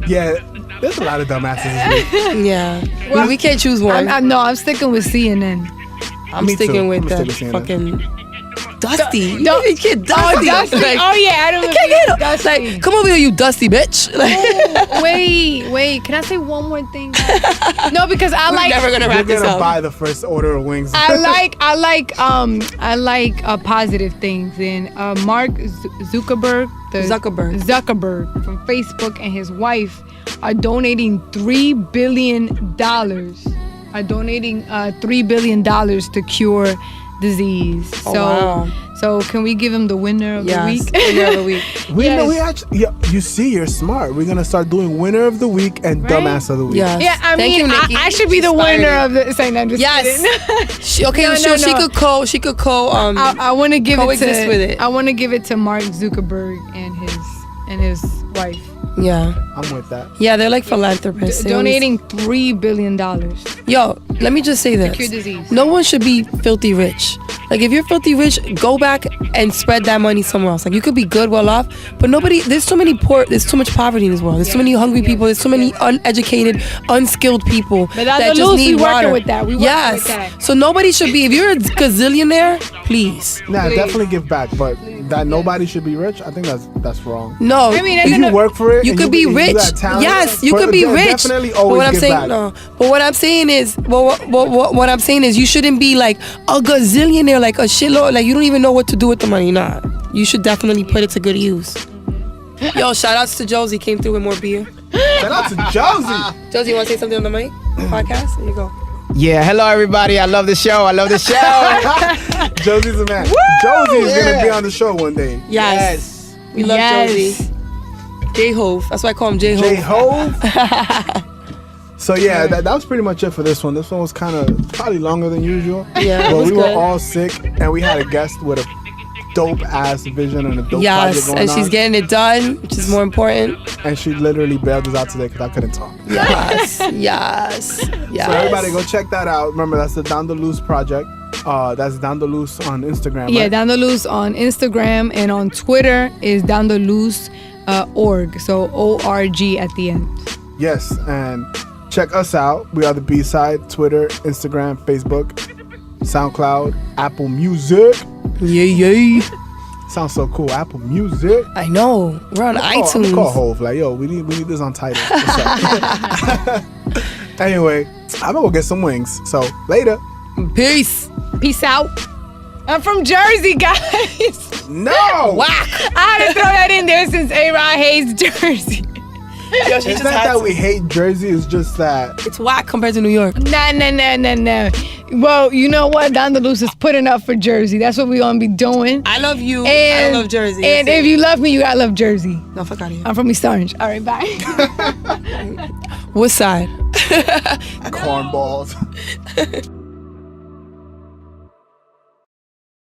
B: Yeah, there's a lot of dumbasses this week.
A: Yeah. Well, we can't choose one.
C: I'm sticking with CNN.
A: I'm sticking with that fucking Dusty. You can't Dusty.
C: Dusty.
A: Like,
C: I don't
A: can't get it.
C: Dusty.
A: Like, come over here, you Dusty bitch.
C: Wait. Can I say one more thing? No, because I like.
A: Never gonna wrap this
B: You're gonna
A: up.
B: buy the first order of wings.
C: I like positive things, and Mark Zuckerberg from Facebook and his wife are donating $3 billion. $3 billion to cure disease. So can we give him the winner of the week?
A: Winner of the week.
B: We actually, you see, you're smart. We're gonna start doing winner of the week and dumbass of the week.
A: Yes.
C: Yeah, I
A: Thank
C: mean,
A: you, Nikki.
C: I should be the winner of the. Saying I'm just kidding.
A: She could co.
C: I want to give
A: coexist
C: it to.
A: with it.
C: I want to give it to Mark Zuckerberg and his wife.
A: Yeah.
B: I'm with that.
A: Yeah, they're like philanthropists.
C: Donating $3 billion.
A: Yo, let me just say this.
C: To cure disease.
A: No one should be filthy rich. Like, if you're filthy rich, go back and spread that money somewhere else. Like, you could be good, well off, but there's too much poverty in this world. There's too many hungry people. There's too many uneducated, unskilled people that just need water.
C: Working with that. We working with that.
A: So nobody should be, if you're a gazillionaire, please.
B: Nah, definitely give back, but that nobody should be rich, I think that's wrong.
A: No.
C: I mean,
B: if you work for it,
A: you could be rich. Yes, you could be rich.
B: Definitely always give back.
A: But what I'm saying is, what I'm saying is, you shouldn't be like a gazillionaire, like a shitload, like you don't even know what to do with the money. Nah, you should definitely put it to good use. Yo, shout outs to Josie, came through with more beer.
B: Shout out to Josie.
A: Josie, you want to say something on the mic? Podcast? There you go.
E: Yeah, hello everybody. I love the show.
B: Josie's a man. Woo! Josie is gonna be on the show one day.
A: Yes. We love Josie. J-Hove. That's why I call him J-Hove.
B: J-Hove? So yeah, that was pretty much it for this one. This one was probably longer than usual.
A: Yeah,
B: but we were all sick, and we had a guest with a dope ass vision and a dope project going on.
A: And she's getting it done, which is more important.
B: And she literally bailed us out today because I couldn't talk.
A: Yes.
B: So everybody go check that out. Remember, that's the Dando Luz project. That's Dando Luz on Instagram.
C: Yeah,
B: right?
C: Dando Luz on Instagram, and on Twitter is Dando Luz org. So ORG at the end.
B: Yes, and check us out. We are the B-Side. Twitter, Instagram, Facebook, SoundCloud, Apple Music.
A: Yay.
B: Sounds so cool. Apple Music.
A: I know. We're on iTunes.
B: I'm gonna call Hove. Like, yo, we need this on Tidal. What's up? Anyway, I'm gonna go get some wings. So later.
A: Peace out.
C: I'm from Jersey, guys.
B: No.
A: Whack.
C: I had to throw that in there since A-Rod hates Jersey.
A: Yo,
B: it's not that we hate Jersey, it's just that
A: it's whack compared to New York.
C: No. Well, you know what? Dando Luz is putting up for Jersey. That's what we're going to be doing.
A: I love you. I love Jersey.
C: And if you love me, you got to love Jersey.
A: No, fuck out of here.
C: I'm from East Orange. All right, bye.
A: What side?
B: cornballs.